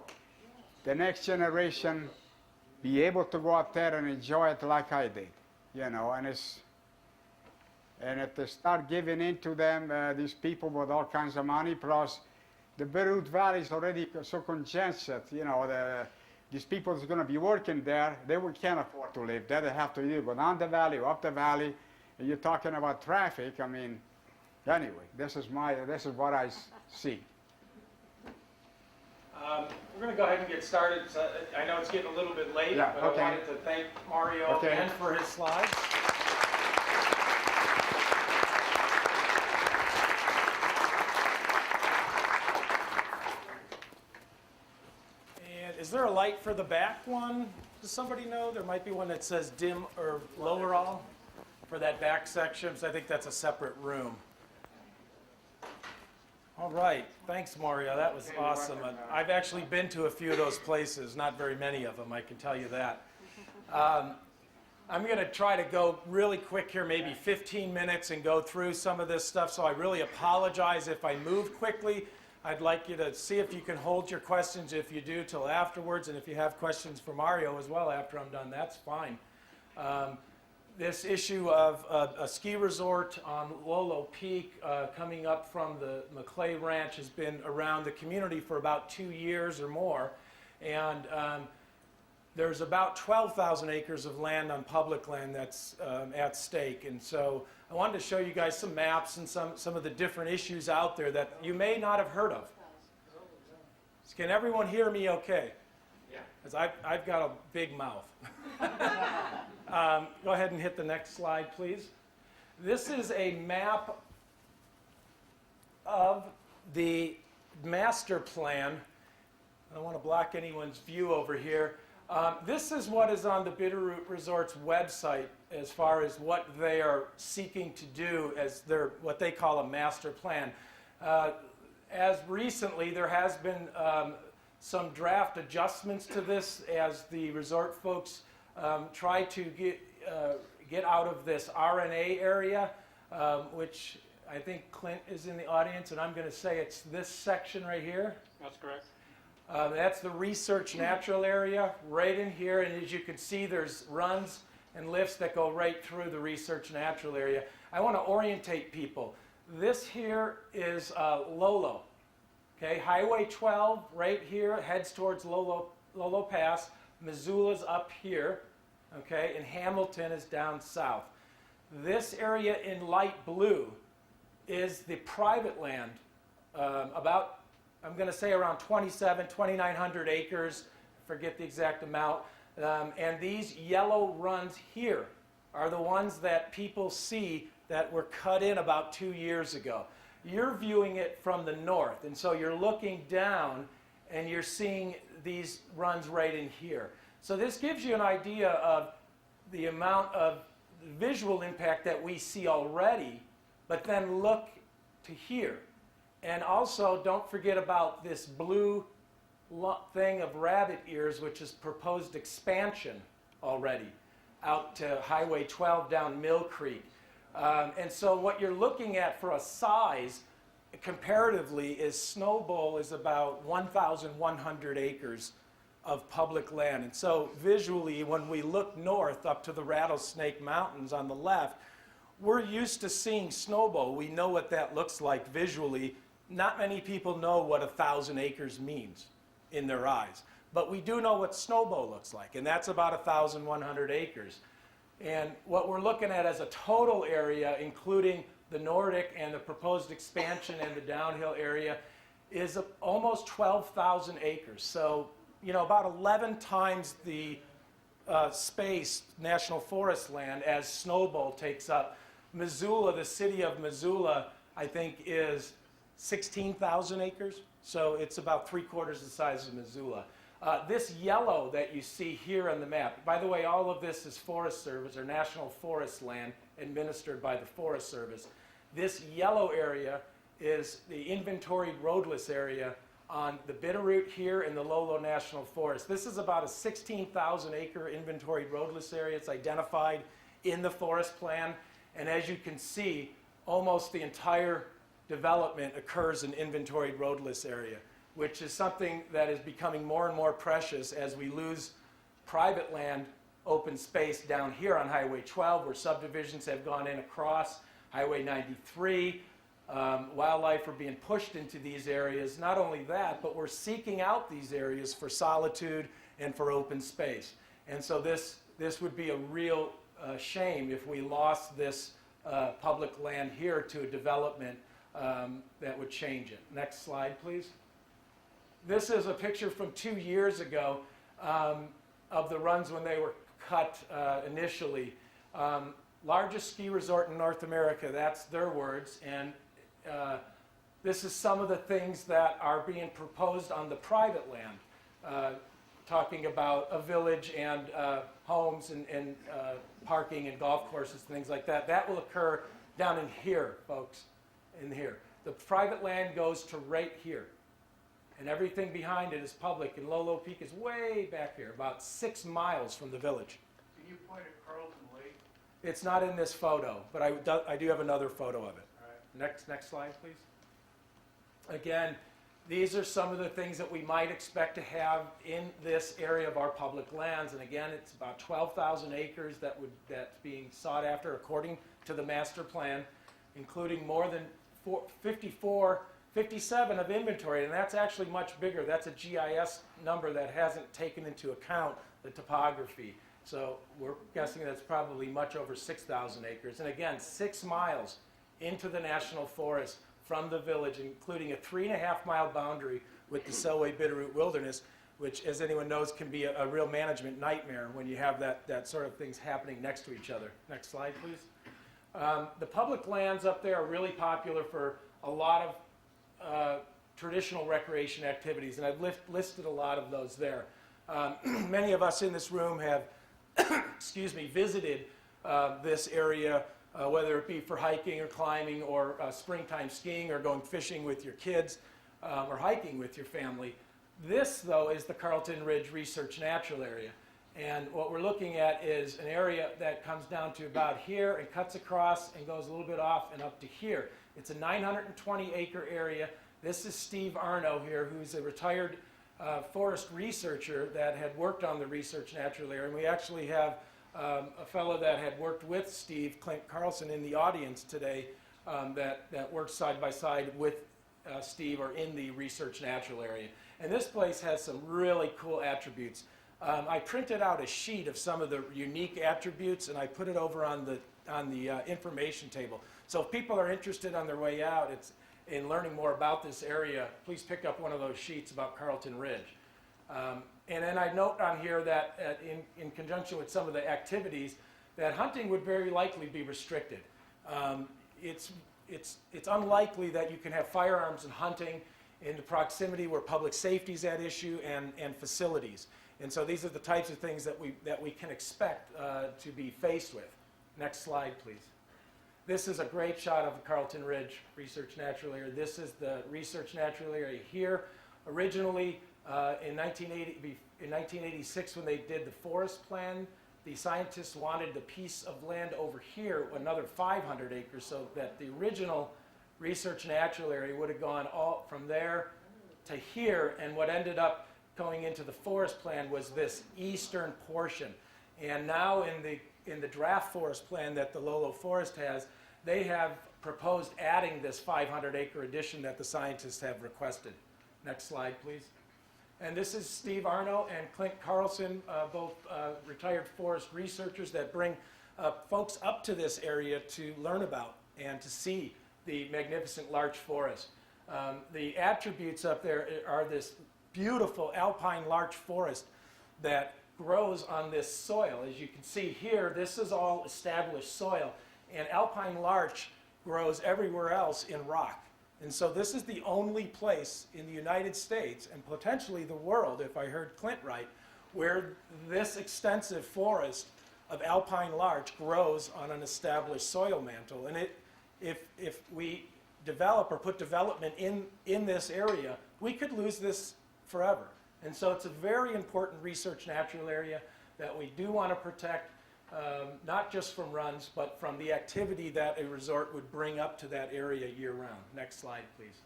the next generation be able to go out there and enjoy it like I did. You know, and if they start giving in to them, these people with all kinds of money, plus the Bitterroot Valley is already so congested, you know, these people that's going to be working there, can't afford to live there. They have to either go down the valley or up the valley. And you're talking about traffic. I mean, anyway, this is what I see. We're going to go ahead and get started. So I know it's getting a little bit late, Yeah, but okay. I wanted to thank Mario again for his slides. And is there a light for the back one? Does somebody know? There might be one that says dim or lower all for that back section, so I think that's a separate room. All right, thanks Mario, that was awesome. I've actually been to a few of those places, not very many of them, I can tell you that. I'm going to try to go really quick here, maybe 15 minutes, and go through some of this stuff, so I really apologize if I move quickly. I'd like you to see if you can hold your questions if you do till afterwards, and if you have questions for Mario as well after I'm done, that's fine. This issue of a ski resort on Lolo Peak coming up from the McClay Ranch has been around the community for about 2 years or more. And there's about 12,000 acres of land on public land that's at stake. And so I wanted to show you guys some maps and some of the different issues out there that you may not have heard of. Can everyone hear me okay? Yeah. Because I've got a big mouth. Go ahead and hit the next slide, please. This is a map of the master plan. I don't want to block anyone's view over here. This is what is on the Bitterroot Resort's website as far as what they are seeking to do as their what they call a master plan. As recently, there has been some draft adjustments to this as the resort folks try to get out of this RNA area, which I think Clint is in the audience, and I'm going to say it's this section right here. That's correct. That's the research natural area right in here, and as you can see, there's runs and lifts that go right through the research natural area. I want to orientate people. This here is Lolo. Okay, Highway 12 right here heads towards Lolo Pass. Missoula's up here, okay, and Hamilton is down south. This area in light blue is the private land, about, I'm going to say around 2,900 acres, forget the exact amount. And these yellow runs here are the ones that people see that were cut in about 2 years ago. You're viewing it from the north, and so you're looking down and you're seeing these runs right in here. So this gives you an idea of the amount of visual impact that we see already, but then look to here. And also don't forget about this blue thing of rabbit ears, which is proposed expansion already out to Highway 12 down Mill Creek. And so what you're looking at for a size comparatively is Snow Bowl is about 1,100 acres of public land. And so visually, when we look north up to the Rattlesnake Mountains on the left, we're used to seeing Snow Bowl. We know what that looks like visually. Not many people know what 1,000 acres means in their eyes. But we do know what Snow Bowl looks like, and that's about 1,100 acres. And what we're looking at as a total area, including the Nordic and the proposed expansion and the downhill area, is almost 12,000 acres. So, you know, about 11 times the space, national forest land, as Snow Bowl takes up. Missoula, the city of Missoula, I think is 16,000 acres. So it's about 3/4 the size of Missoula. This yellow that you see here on the map, by the way, all of this is Forest Service or National Forest land administered by the Forest Service. This yellow area is the inventoried roadless area on the Bitterroot here in the Lolo National Forest. This is about a 16,000 acre inventoried roadless area. It's identified in the forest plan. And as you can see, almost the entire development occurs in inventoried roadless area, which is something that is becoming more and more precious as we lose private land, open space down here on Highway 12, where subdivisions have gone in across Highway 93. Wildlife are being pushed into these areas. Not only that, but we're seeking out these areas for solitude and for open space. And so this would be a real shame if we lost this public land here to a development that would change it. Next slide, please. This is a picture from 2 years ago of the runs when they were cut initially. Largest ski resort in North America, that's their words. And this is some of the things that are being proposed on the private land, talking about a village and homes and parking and golf courses, things like that. That will occur down in here, folks, in here. The private land goes to right here. And everything behind it is public, and Lolo Peak is way back here, about 6 miles from the village. Can you point at Carlton Lake? It's not in this photo, but I do have another photo of it. All right. Next slide, please. Again, these are some of the things that we might expect to have in this area of our public lands. And again, it's about 12,000 acres that's being sought after according to the master plan, including more than 57 of inventory, and that's actually much bigger. That's a GIS number that hasn't taken into account the topography. So we're guessing that's probably much over 6,000 acres. And again, 6 miles into the national forest from the village, including a 3.5-mile boundary with the Selway Bitterroot Wilderness, which, as anyone knows, can be a real management nightmare when you have that sort of things happening next to each other. Next slide, please. The public lands up there are really popular for a lot of traditional recreation activities, and I've listed a lot of those there. Many of us in this room have visited this area, whether it be for hiking or climbing or springtime skiing or going fishing with your kids or hiking with your family. This, though, is the Carlton Ridge Research Natural Area. And what we're looking at is an area that comes down to about here and cuts across and goes a little bit off and up to here. It's a 920-acre area. This is Steve Arno here, who's a retired forest researcher that had worked on the Research Natural Area. And we actually have a fellow that had worked with Steve, Clint Carlson, in the audience today that works side by side with Steve or in the Research Natural Area. And this place has some really cool attributes. I printed out a sheet of some of the unique attributes, and I put it over on the information table. So if people are interested on their way out in learning more about this area, please pick up one of those sheets about Carlton Ridge. And then I note on here that in conjunction with some of the activities, that hunting would very likely be restricted. It's unlikely that you can have firearms and hunting in the proximity where public safety is at issue and facilities. And so these are the types of things that we can expect to be faced with. Next slide, please. This is a great shot of the Carlton Ridge Research Natural Area. This is the Research Natural Area here. Originally, in 1986, when they did the forest plan, the scientists wanted the piece of land over here, another 500 acres, so that the original Research Natural Area would have gone all from there to here, and what ended up going into the forest plan was this eastern portion. And now in the draft forest plan that the Lolo Forest has, they have proposed adding this 500-acre addition that the scientists have requested. Next slide, please. And this is Steve Arno and Clint Carlson, both retired forest researchers that bring folks up to this area to learn about and to see the magnificent larch forest. The attributes up there are this beautiful alpine larch forest that grows on this soil. As you can see here, this is all established soil, and alpine larch grows everywhere else in rock. And so this is the only place in the United States, and potentially the world, if I heard Clint right, where this extensive forest of alpine larch grows on an established soil mantle. And if we develop or put development in this area, we could lose this forever. And so it's a very important research natural area that we do want to protect, not just from runs, but from the activity that a resort would bring up to that area year-round. Next slide, please.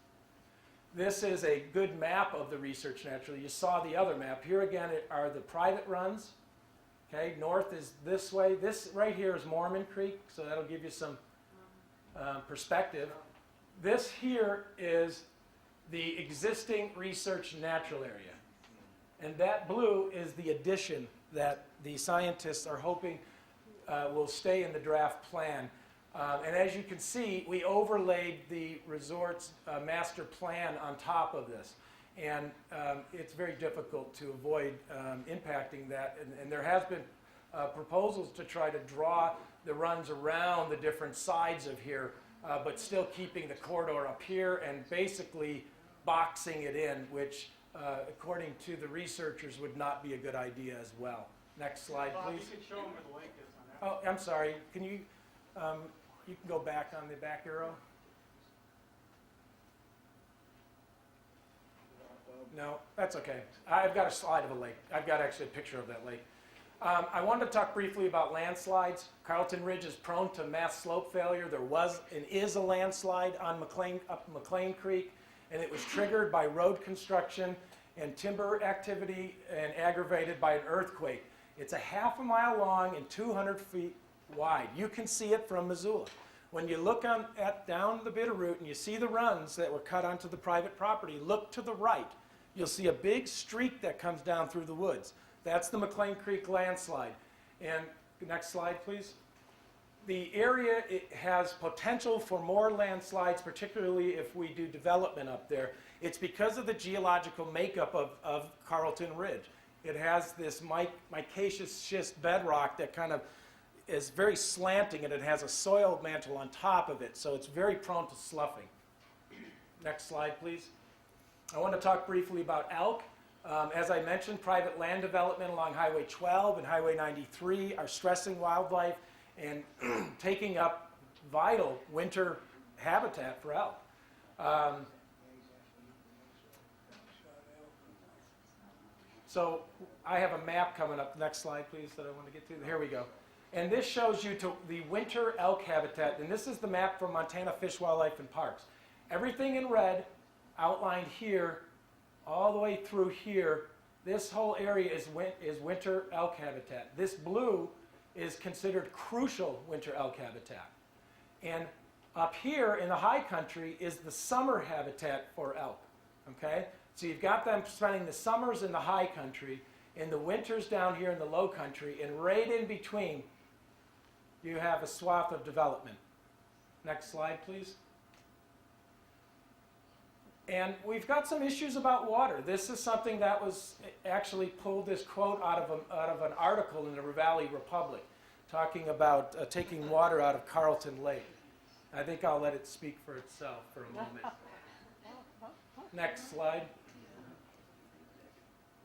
This is a good map of the research natural. You saw the other map. Here again are the private runs. Okay, north is this way. This right here is Mormon Creek, so that'll give you some perspective. This here is the existing research natural area. And that blue is the addition that the scientists are hoping will stay in the draft plan. And as you can see, we overlaid the resort's master plan on top of this. And it's very difficult to avoid impacting that. And there has been proposals to try to draw the runs around the different sides of here, but still keeping the corridor up here and basically boxing it in, which according to the researchers would not be a good idea as well. Next slide, please. You can show them where the lake is on that. Oh, I'm sorry. Can you, you can go back on the back arrow? No, that's okay. I've got a slide of a lake. I've got actually a picture of that lake. I wanted to talk briefly about landslides. Carlton Ridge is prone to mass slope failure. There was and is a landslide on McLean Creek, and it was triggered by road construction and timber activity and aggravated by an earthquake. It's a half a mile long and 200 feet wide. You can see it from Missoula. When you look down the Bitterroot and you see the runs that were cut onto the private property, look to the right. You'll see a big streak that comes down through the woods. That's the McLean Creek landslide. And next slide, please. The area, it has potential for more landslides, particularly if we do development up there. It's because of the geological makeup of Carlton Ridge. It has this micaceous schist bedrock that kind of is very slanting, and it has a soil mantle on top of it, so it's very prone to sloughing. Next slide, please. I want to talk briefly about elk. As I mentioned, private land development along Highway 12 and Highway 93 are stressing wildlife and taking up vital winter habitat for elk. So I have a map coming up. Next slide, please, that I want to get to. Here we go. And this shows you the winter elk habitat. And this is the map from Montana Fish, Wildlife, and Parks. Everything in red outlined here, all the way through here, this whole area is winter elk habitat. This blue is considered crucial winter elk habitat. And up here in the high country is the summer habitat for elk, okay? So you've got them spending the summers in the high country, and the winters down here in the low country, and right in between, you have a swath of development. Next slide, please. And we've got some issues about water. This is something that was actually pulled this quote out of an article in the Valley Republic, talking about taking water out of Carlton Lake. I think I'll let it speak for itself for a moment. Next slide.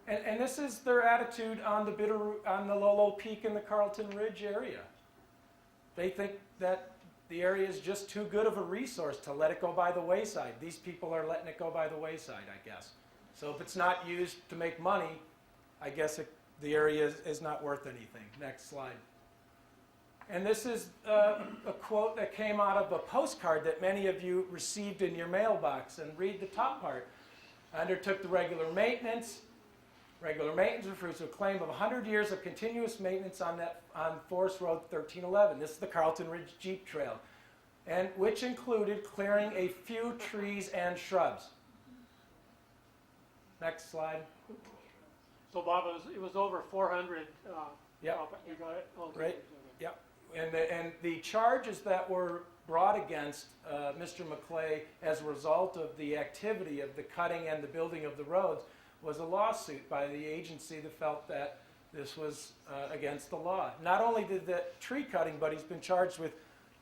And this is their attitude on the Bitterroot, on the Lolo Peak in the Carlton Ridge area. They think that the area is just too good of a resource to let it go by the wayside. These people are letting it go by the wayside, I guess. So if it's not used to make money, I guess the area is not worth anything. Next slide. And this is a quote that came out of a postcard that many of you received in your mailbox. And read the top part. Undertook the regular maintenance. Regular maintenance refers to a claim of 100 years of continuous maintenance on Forest Road 1311. This is the Carlton Ridge Jeep Trail, and which included clearing a few trees and shrubs. Next slide. So Bob, it was over 400. Yep. You got it? Okay. Right. Yep. And the charges that were brought against Mr. McClay as a result of the activity of the cutting and the building of the roads was a lawsuit by the agency that felt that this was against the law. Not only did the tree cutting, but he's been charged with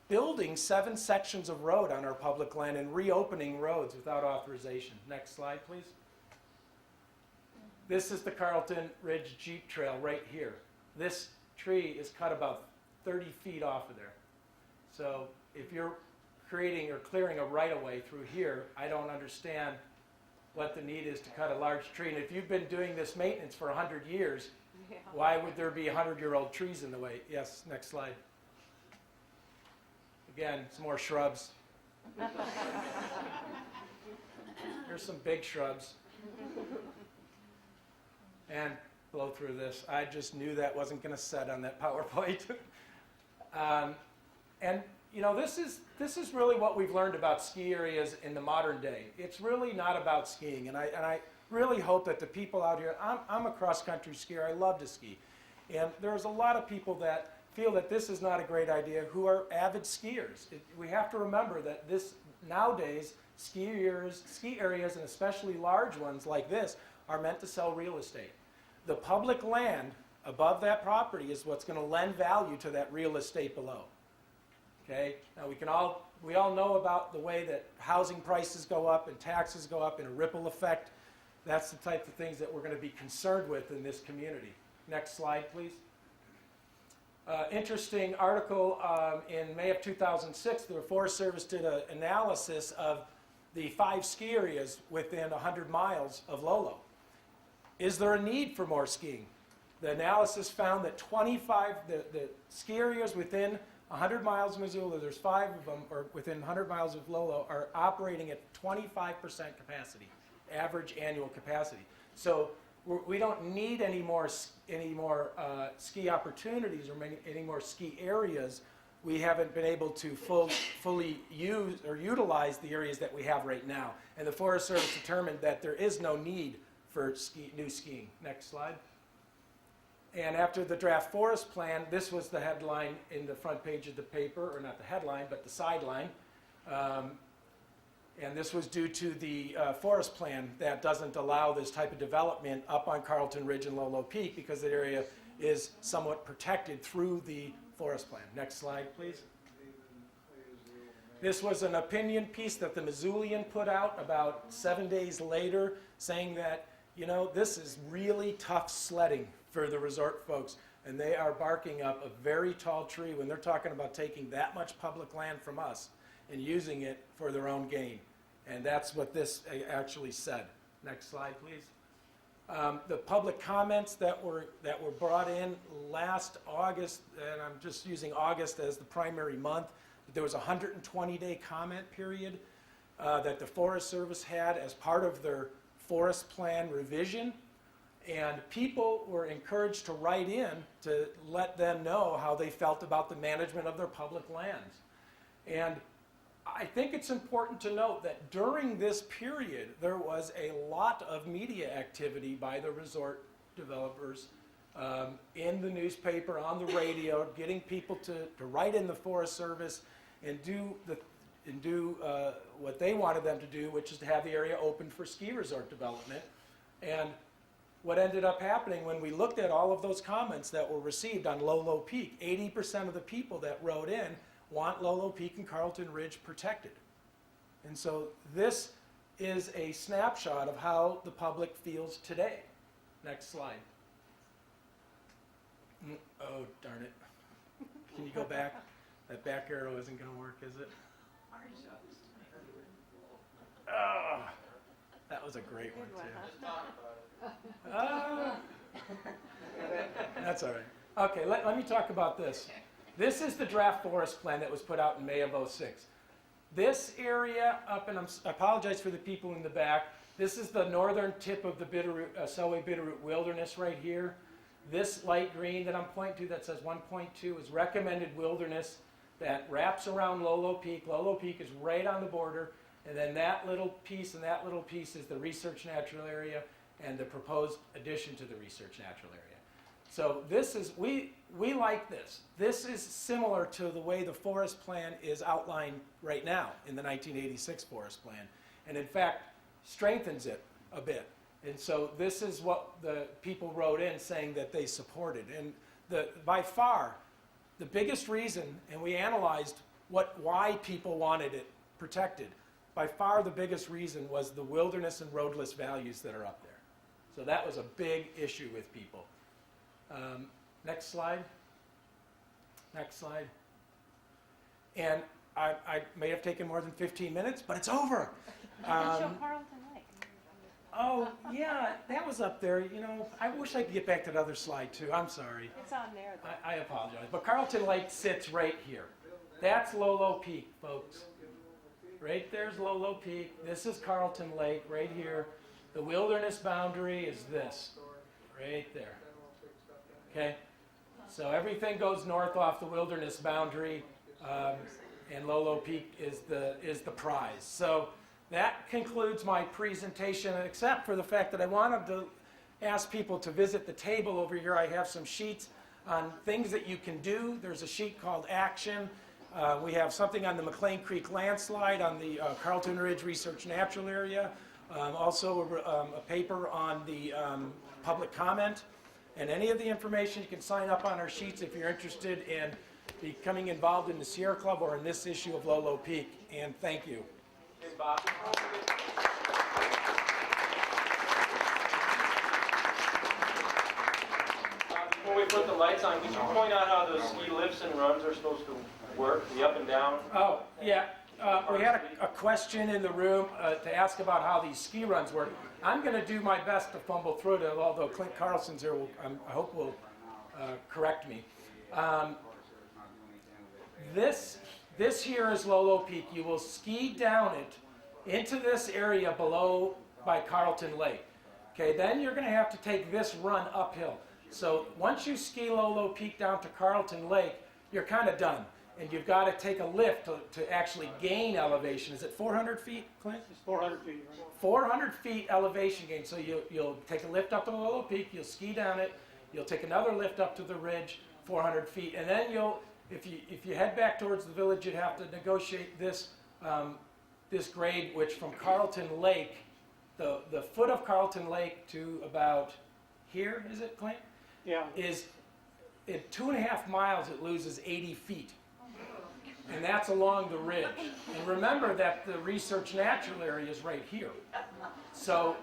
building 7 sections of road on our public land and reopening roads without authorization. Next slide, please. This is the Carlton Ridge Jeep Trail right here. This tree is cut about 30 feet off of there. So if you're creating or clearing a right-of-way through here, I don't understand what the need is to cut a large tree. And if you've been doing this maintenance for 100 years, why would there be 100-year-old trees in the way? Yes, next slide. Again, some more shrubs. Here's some big shrubs. And blow through this. I just knew that wasn't going to set on that PowerPoint. And you know, this is really what we've learned about ski areas in the modern day. It's really not about skiing, and I really hope that the people out here, I'm a cross-country skier, I love to ski, and there's a lot of people that feel that this is not a great idea who are avid skiers. We have to remember that nowadays, ski areas, and especially large ones like this, are meant to sell real estate. The public land above that property is what's going to lend value to that real estate below. Okay? Now we all know about the way that housing prices go up and taxes go up in a ripple effect. That's the type of things that we're going to be concerned with in this community. Next slide, please. Interesting article in May of 2006, the Forest Service did an analysis of the 5 ski areas within 100 miles of Lolo. Is there a need for more skiing? The analysis found that the ski areas within 100 miles of Missoula, there's 5 of them, or within 100 miles of Lolo, are operating at 25% capacity, average annual capacity. So we don't need any more ski opportunities or any more ski areas. We haven't been able to fully use or utilize the areas that we have right now. And the Forest Service determined that there is no need for new skiing. Next slide. And after the draft forest plan, this was the headline in the front page of the paper, or not the headline, but the sideline. And this was due to the forest plan that doesn't allow this type of development up on Carlton Ridge and Lolo Peak because the area is somewhat protected through the forest plan. Next slide, please. This was an opinion piece that the Missoulian put out about 7 days later saying that, you know, this is really tough sledding for the resort folks. And they are barking up a very tall tree when they're talking about taking that much public land from us and using it for their own gain. And that's what this actually said. Next slide, please. The public comments that were brought in last August, and I'm just using August as the primary month, there was a 120-day comment period that the Forest Service had as part of their forest plan revision. And people were encouraged to write in to let them know how they felt about the management of their public lands. And I think it's important to note that during this period, there was a lot of media activity by the resort developers in the newspaper, on the radio, getting people to write in the Forest Service and do what they wanted them to do, which is to have the area open for ski resort development. And what ended up happening when we looked at all of those comments that were received on Lolo Peak, 80% of the people that wrote in want Lolo Peak and Carlton Ridge protected. And so this is a snapshot of how the public feels today. Next slide. Oh, darn it. Can you go back? That back arrow isn't going to work, is it? Oh, that was a great one, too. That's all right. Okay, let me talk about this. This is the draft forest plan that was put out in May of '06. This area up, and I apologize for the people in the back, this is the northern tip of the Selway Bitterroot Wilderness right here. This light green that I'm pointing to that says 1.2 is recommended wilderness that wraps around Lolo Peak. Lolo Peak is right on the border, and then that little piece and that little piece is the research natural area and the proposed addition to the research natural area. So this is, we like this. This is similar to the way the forest plan is outlined right now in the 1986 forest plan, and in fact strengthens it a bit. And so this is what the people wrote in saying that they supported. And by far, the biggest reason, and we analyzed why people wanted it protected, by far the biggest reason was the wilderness and roadless values that are up there. So that was a big issue with people. Next slide. Next slide. And I may have taken more than 15 minutes, but it's over. Show Carlton Lake. Oh, yeah, that was up there. You know, I wish I could get back to the other slide, too. I'm sorry. It's on there, though. I apologize. But Carlton Lake sits right here. That's Lolo Peak, folks. Right there's Lolo Peak. This is Carlton Lake right here. The wilderness boundary is this, right there. Okay? So everything goes north off the wilderness boundary, and Lolo Peak is the prize. So that concludes my presentation, except for the fact that I wanted to ask people to visit the table over here. I have some sheets on things that you can do. There's a sheet called Action. We have something on the McLean Creek landslide, on the Carlton Ridge Research Natural Area. Also a paper on the public comment. And any of the information, you can sign up on our sheets if you're interested in becoming involved in the Sierra Club or in this issue of Lolo Peak. And thank you. Hey, Bob. Before we put the lights on, could you point out how those ski lifts and runs are supposed to work, the up and down? Oh, yeah. We had a question in the room to ask about how these ski runs work. I'm going to do my best to fumble through it, although Clint Carlson's here, I hope will correct me. This here is Lolo Peak. You will ski down it into this area below by Carlton Lake. Okay, then you're going to have to take this run uphill. So once you ski Lolo Peak down to Carlton Lake, you're kind of done. And you've got to take a lift to actually gain elevation. Is it 400 feet, Clint? It's 400 feet, right? 400 feet elevation gain. So you'll take a lift up to Lolo Peak, you'll ski down it, You'll take another lift up to the ridge, 400 feet, and then if you head back towards the village, you'd have to negotiate this this grade, which from Carlton Lake, the foot of Carlton Lake to about here, is it, Clint? Yeah. Is at 2.5 miles, it loses 80 feet. And that's along the ridge. And remember that the research natural area is right here. So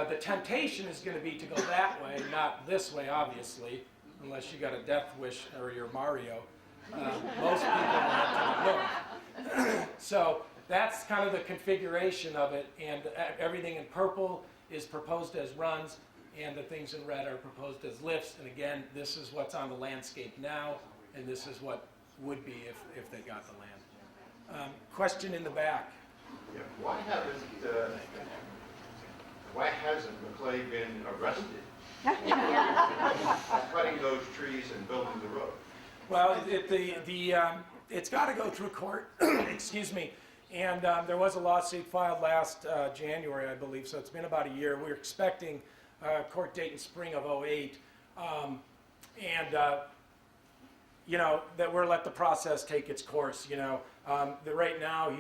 the temptation is going to be to go that way, not this way, obviously, unless you got a death wish or you're Mario. Most people want to the north. So that's kind of the configuration of it, and everything in purple is proposed as runs, and the things in red are proposed as lifts. And again, this is what's on the landscape now, and this is what would be if they got the land. Question in the back. Yeah. Why hasn't McClay been arrested for cutting those trees and building the road? Well, it's got to go through court. Excuse me. And there was a lawsuit filed last January, I believe, so it's been about a year. We're expecting a court date in spring of '08. You know, that we're let the process take its course, you know. Right now,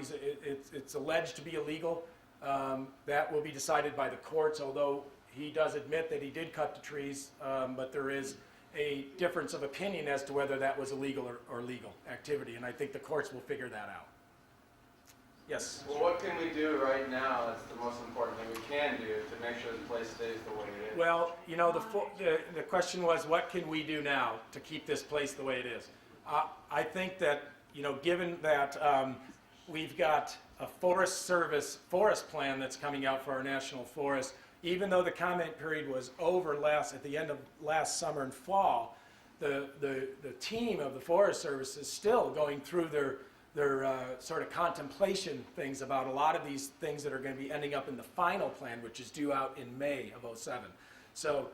it's alleged to be illegal. That will be decided by the courts, although he does admit that he did cut the trees, but there is a difference of opinion as to whether that was illegal or legal activity, and I think the courts will figure that out. Yes? Well, what can we do right now that's the most important thing we can do to make sure the place stays the way it is? Well, you know, the question was, what can we do now to keep this place the way it is? I think that, you know, given that we've got a Forest Service forest plan that's coming out for our national forest, even though the comment period was over at the end of last summer and fall, the team of the Forest Service is still going through their sort of contemplation things about a lot of these things that are going to be ending up in the final plan, which is due out in May of '07. So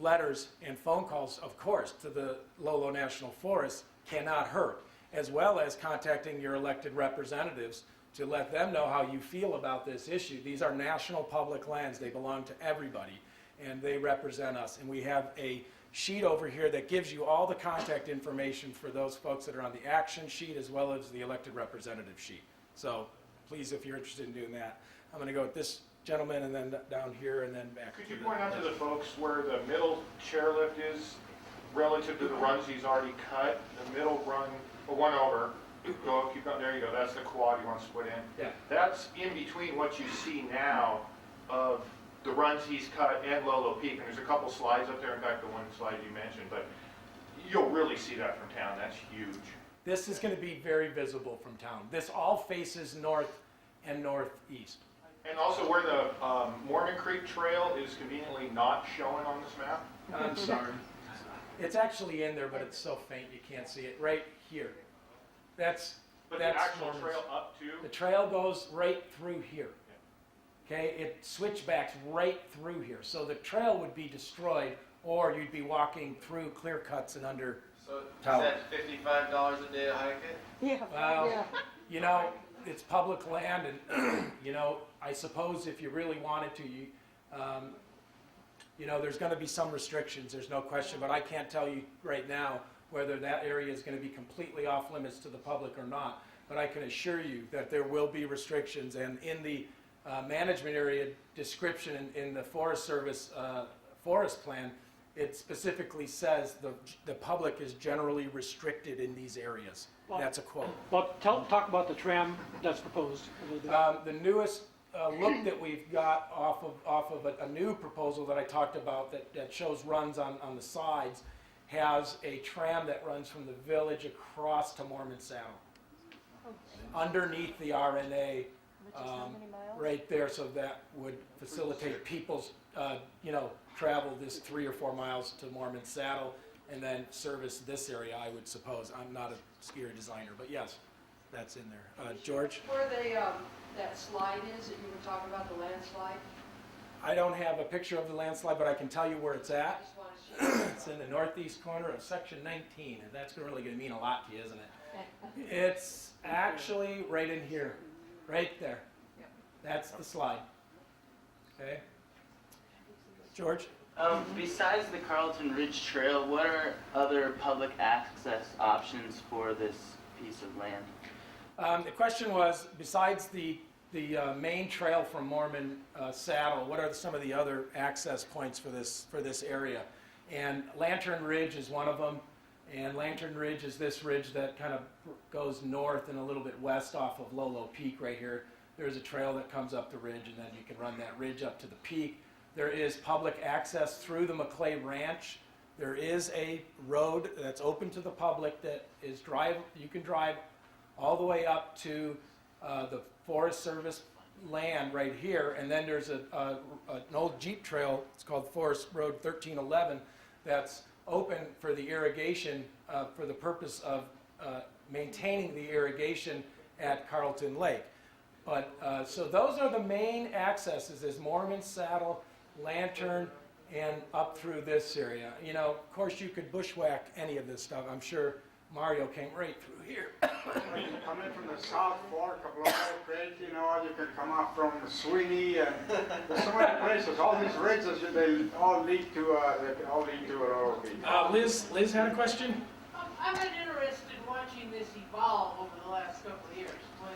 letters and phone calls, of course, to the Lolo National Forest cannot hurt, as well as contacting your elected representatives to let them know how you feel about this issue. These are national public lands. They belong to everybody, and they represent us. And we have a sheet over here that gives you all the contact information for those folks that are on the action sheet as well as the elected representative sheet. So please, if you're interested in doing that. I'm going to go with this gentleman and then down here and then back. Could you point out to the folks where the middle chairlift is relative to the runs he's already cut? The middle run, or one over, go, keep going, there you go, that's the quad you want to split in. Yeah. That's in between what you see now of the runs he's cut and Lolo Peak, and there's a couple slides up there, in fact the one slide you mentioned, but you'll really see that from town. That's huge. This is going to be very visible from town. This all faces north and northeast. And also where the Mormon Creek Trail is conveniently not shown on this map. I'm sorry. It's actually in there, but it's so faint you can't see it. Right here. That's the actual Mormon's. trail up to? The trail goes right through here. Okay, it switchbacks right through here. So the trail would be destroyed, or you'd be walking through clear cuts and under. So is tower. that $55 a day to hike it? Yeah. Well, you know, it's public land, and you know, I suppose if you really wanted to, you know, there's going to be some restrictions. There's no question, but I can't tell you right now whether that area is going to be completely off limits to the public or not. But I can assure you that there will be restrictions, and in the management area description in the Forest Service forest plan, it specifically says the public is generally restricted in these areas. Well, that's a quote. But talk about the tram that's proposed a little bit. The newest look that we've got off of a new proposal that I talked about that shows runs on the sides has a tram that runs from the village across to Mormon Saddle, underneath the RNA. Right there, so that would facilitate people's, you know, travel this 3 or 4 miles to Mormon Saddle and then service this area, I would suppose. I'm not a skier designer, but yes, that's in there. George? Where that slide is that you were talking about, the landslide? I don't have a picture of the landslide, but I can tell you where it's I at. just want to show you. It's in the northeast corner of section 19, and that's really going to mean a lot to you, isn't it? It's actually right in here, right there. That's the slide. Okay. George? Besides the Carlton Ridge Trail, what are other public access options for this piece of land? The question was, besides the main trail from Mormon Saddle, what are some of the other access points for this area? And Lantern Ridge is one of them. And Lantern Ridge is this ridge that kind of goes north and a little bit west off of Lolo Peak right here. There's a trail that comes up the ridge, and then you can run that ridge up to the peak. There is public access through the McClay Ranch. There is a road that's open to the public that is you can drive all the way up to the Forest Service land right here, and then there's an old Jeep trail, it's called Forest Road 1311, that's open for the irrigation for the purpose of maintaining the irrigation at Carlton Lake. But so those are the main accesses, is Mormon Saddle, Lantern, and up through this area. You know, of course you could bushwhack any of this stuff. I'm sure Mario came right through here. When you come in from the South Fork of Lolo Creek, you know, you can come up from Sweeney, and there's so many places. All these ridges, they all lead to Lolo Creek. Liz had a question? I've been interested in watching this evolve over the last couple of years. When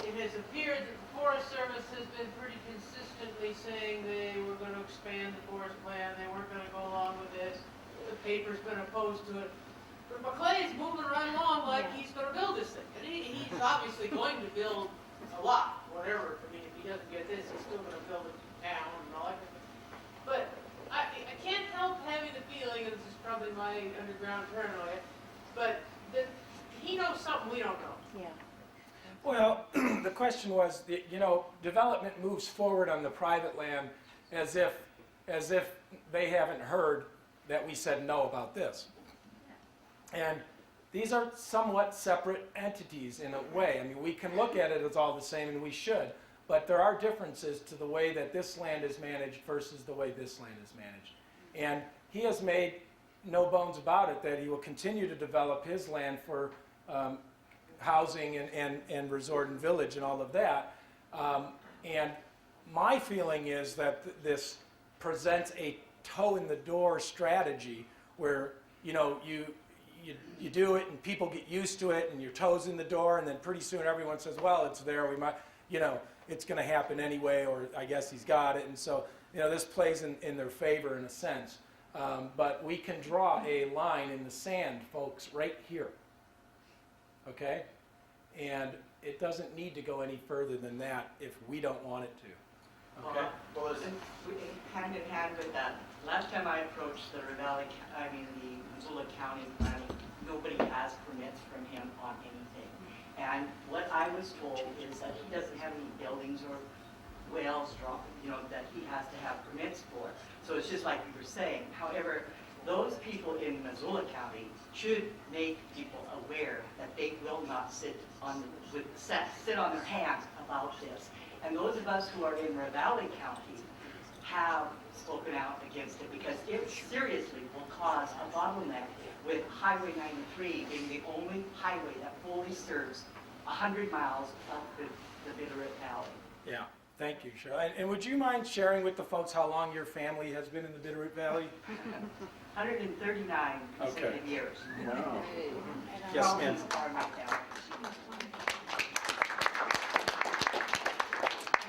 it has appeared that the Forest Service has been pretty consistently saying they were going to expand the forest plan, they weren't going to go along with this. The paper's been opposed to it. But McClay's moving right along like he's going to build this thing. And he's obviously going to build a lot, whatever. I mean, if he doesn't get this, he's still going to build a town and all that. But I can't help having the feeling, and this is probably my underground paranoia, but that he knows something we don't know. Yeah. Well, the question was, you know, development moves forward on the private land as if they haven't heard that we said no about this. And these are somewhat separate entities in a way. I mean, we can look at it as all the same, and we should, but there are differences to the way that this land is managed versus the way this land is managed. And he has made no bones about it that he will continue to develop his land for housing and resort and village and all of that. And my feeling is that this presents a toe in the door strategy where, you know, you do it and people get used to it and your toes in the door, and then pretty soon everyone says, well, it's there, we might, you know, it's going to happen anyway, or I guess he's got it. And so, you know, this plays in their favor in a sense. But we can draw a line in the sand, folks, right here. Okay? And it doesn't need to go any further than that if we don't want it to. Okay? Well, hand in hand with that, last time I approached the Missoula County planning, nobody has permits from him on anything. And what I was told is that he doesn't have any buildings or wells, that he has to have permits for. So it's just like you were saying. However, those people in Missoula County should make people aware that they will not sit on their hands about this. And those of us who are in Ravalli County have spoken out against it because it seriously will cause a bottleneck with Highway 93 being the only highway that fully serves 100 miles up the Bitterroot Valley. Yeah, thank you, Cheryl. And would you mind sharing with the folks how long your family has been in the Bitterroot Valley? 139 consecutive years. Wow. Yes, ma'am.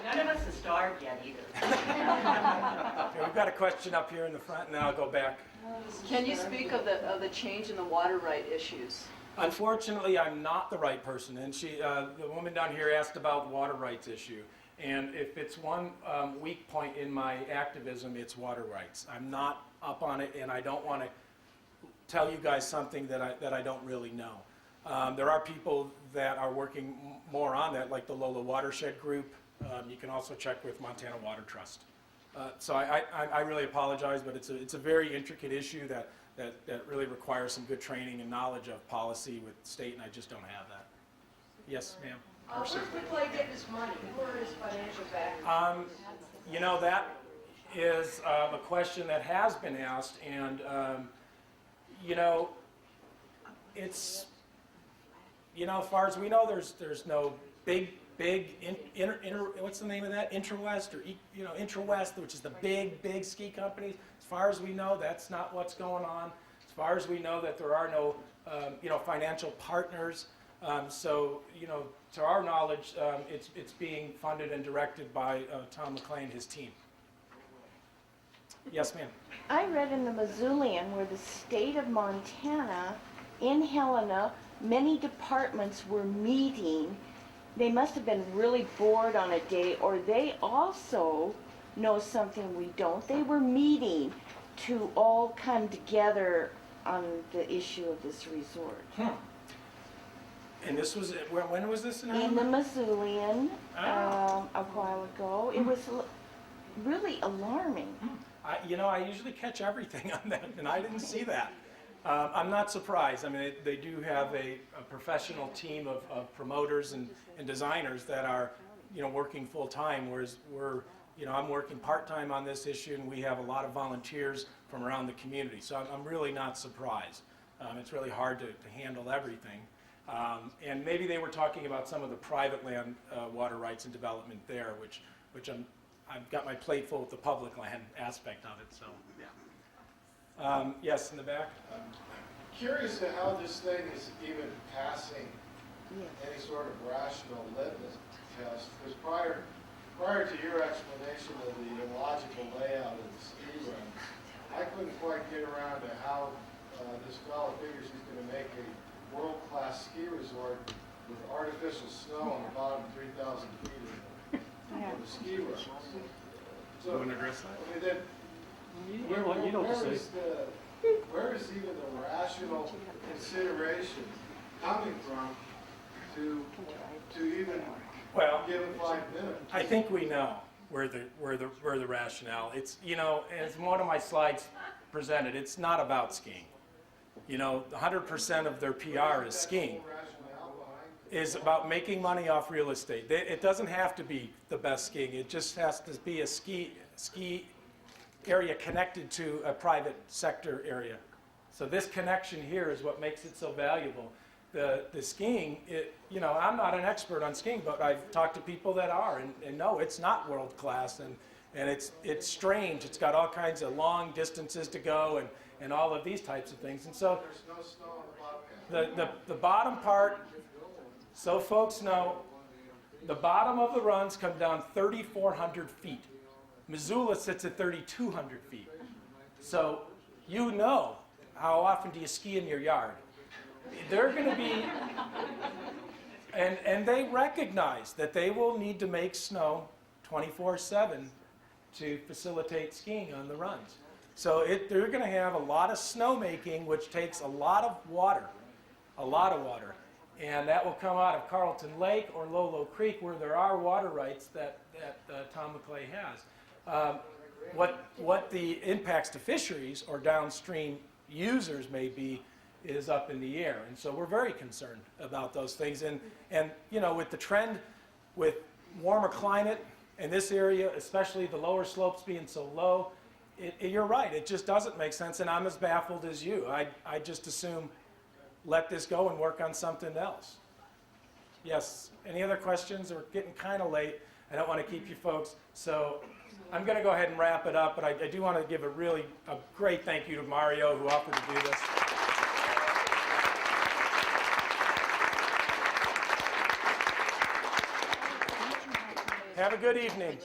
None of us have starved yet either. Okay, we've got a question up here in the front, and then I'll go back. Can you speak of the change in the water right issues? Unfortunately, I'm not the right person, and the woman down here asked about the water rights issue. And if it's one weak point in my activism, it's water rights. I'm not up on it, and I don't want to tell you guys something that I don't really know. There are people that are working more on that, like the Lolo Watershed Group. You can also check with Montana Water Trust. So I really apologize, but it's a very intricate issue that really requires some good training and knowledge of policy with the state, and I just don't have that. Yes, ma'am. Where's McClay getting his money? Where is financial backing? You know, that is a question that has been asked, and you know, it's, you know, as far as we know, there's no big big, what's the name of that? Intrawest, or, Intrawest, which is the big ski companies. As far as we know, that's not what's going on. As far as we know, that there are no, financial partners. So, to our knowledge, it's being funded and directed by Tom McClain and his team. Yes, ma'am. I read in the Missoulian where the state of Montana, in Helena, many departments were meeting. They must have been really bored on a day, or they also know something we don't. They were meeting to all come together on the issue of this resort. And this was, when was this announced? In the Missoulian, a while ago. It was really alarming. I usually catch everything on that, and I didn't see that. I'm not surprised. I mean, they do have a professional team of promoters and designers that are, working full time, whereas I'm working part-time on this issue, and we have a lot of volunteers from around the community. So I'm really not surprised. It's really hard to handle everything. And maybe they were talking about some of the private land water rights and development there, which I've got my plate full with the public land aspect of it, so, yeah. Yes, in the back? Curious to how this thing is even passing any sort of rational litmus test, because prior to your explanation of the illogical layout of the ski run, I couldn't quite get around to how this fellow figures he's going to make a world-class ski resort with artificial snow on the bottom 3,000 feet of the ski run. So, Want to address that? I mean, then, where is even the rational consideration coming from to even give it 5 minutes? I think we know where the rationale. It's, as one of my slides presented, it's not about skiing. 100% of their PR is skiing. Is about making money off real estate. It doesn't have to be the best skiing. It just has to be a ski area connected to a private sector area. So this connection here is what makes it so valuable. The skiing, I'm not an expert on skiing, but I've talked to people that are, and no, it's not world class, and it's strange. It's got all kinds of long distances to go, and all of these types of things. And so There's no snow on the bottom. the bottom part, so folks know, the bottom of the runs come down 3,400 feet. Missoula sits at 3,200 feet. So how often do you ski in your yard? They're going to be, and they recognize that they will need to make snow 24/7 to facilitate skiing on the runs. So they're going to have a lot of snowmaking, which takes a lot of water. And that will come out of Carlton Lake or Lolo Creek, where there are water rights that Tom McClain has. What the impacts to fisheries or downstream users may be is up in the air. And so we're very concerned about those things. And with the trend with warmer climate in this area, especially the lower slopes being so low, you're right, it just doesn't make sense. And I'm as baffled as you. I just assume let this go and work on something else. Yes, any other questions? We're getting kind of late. I don't want to keep you folks. So I'm going to go ahead and wrap it up, but I do want to give a great thank you to Mario, who offered to do this. Have a good evening.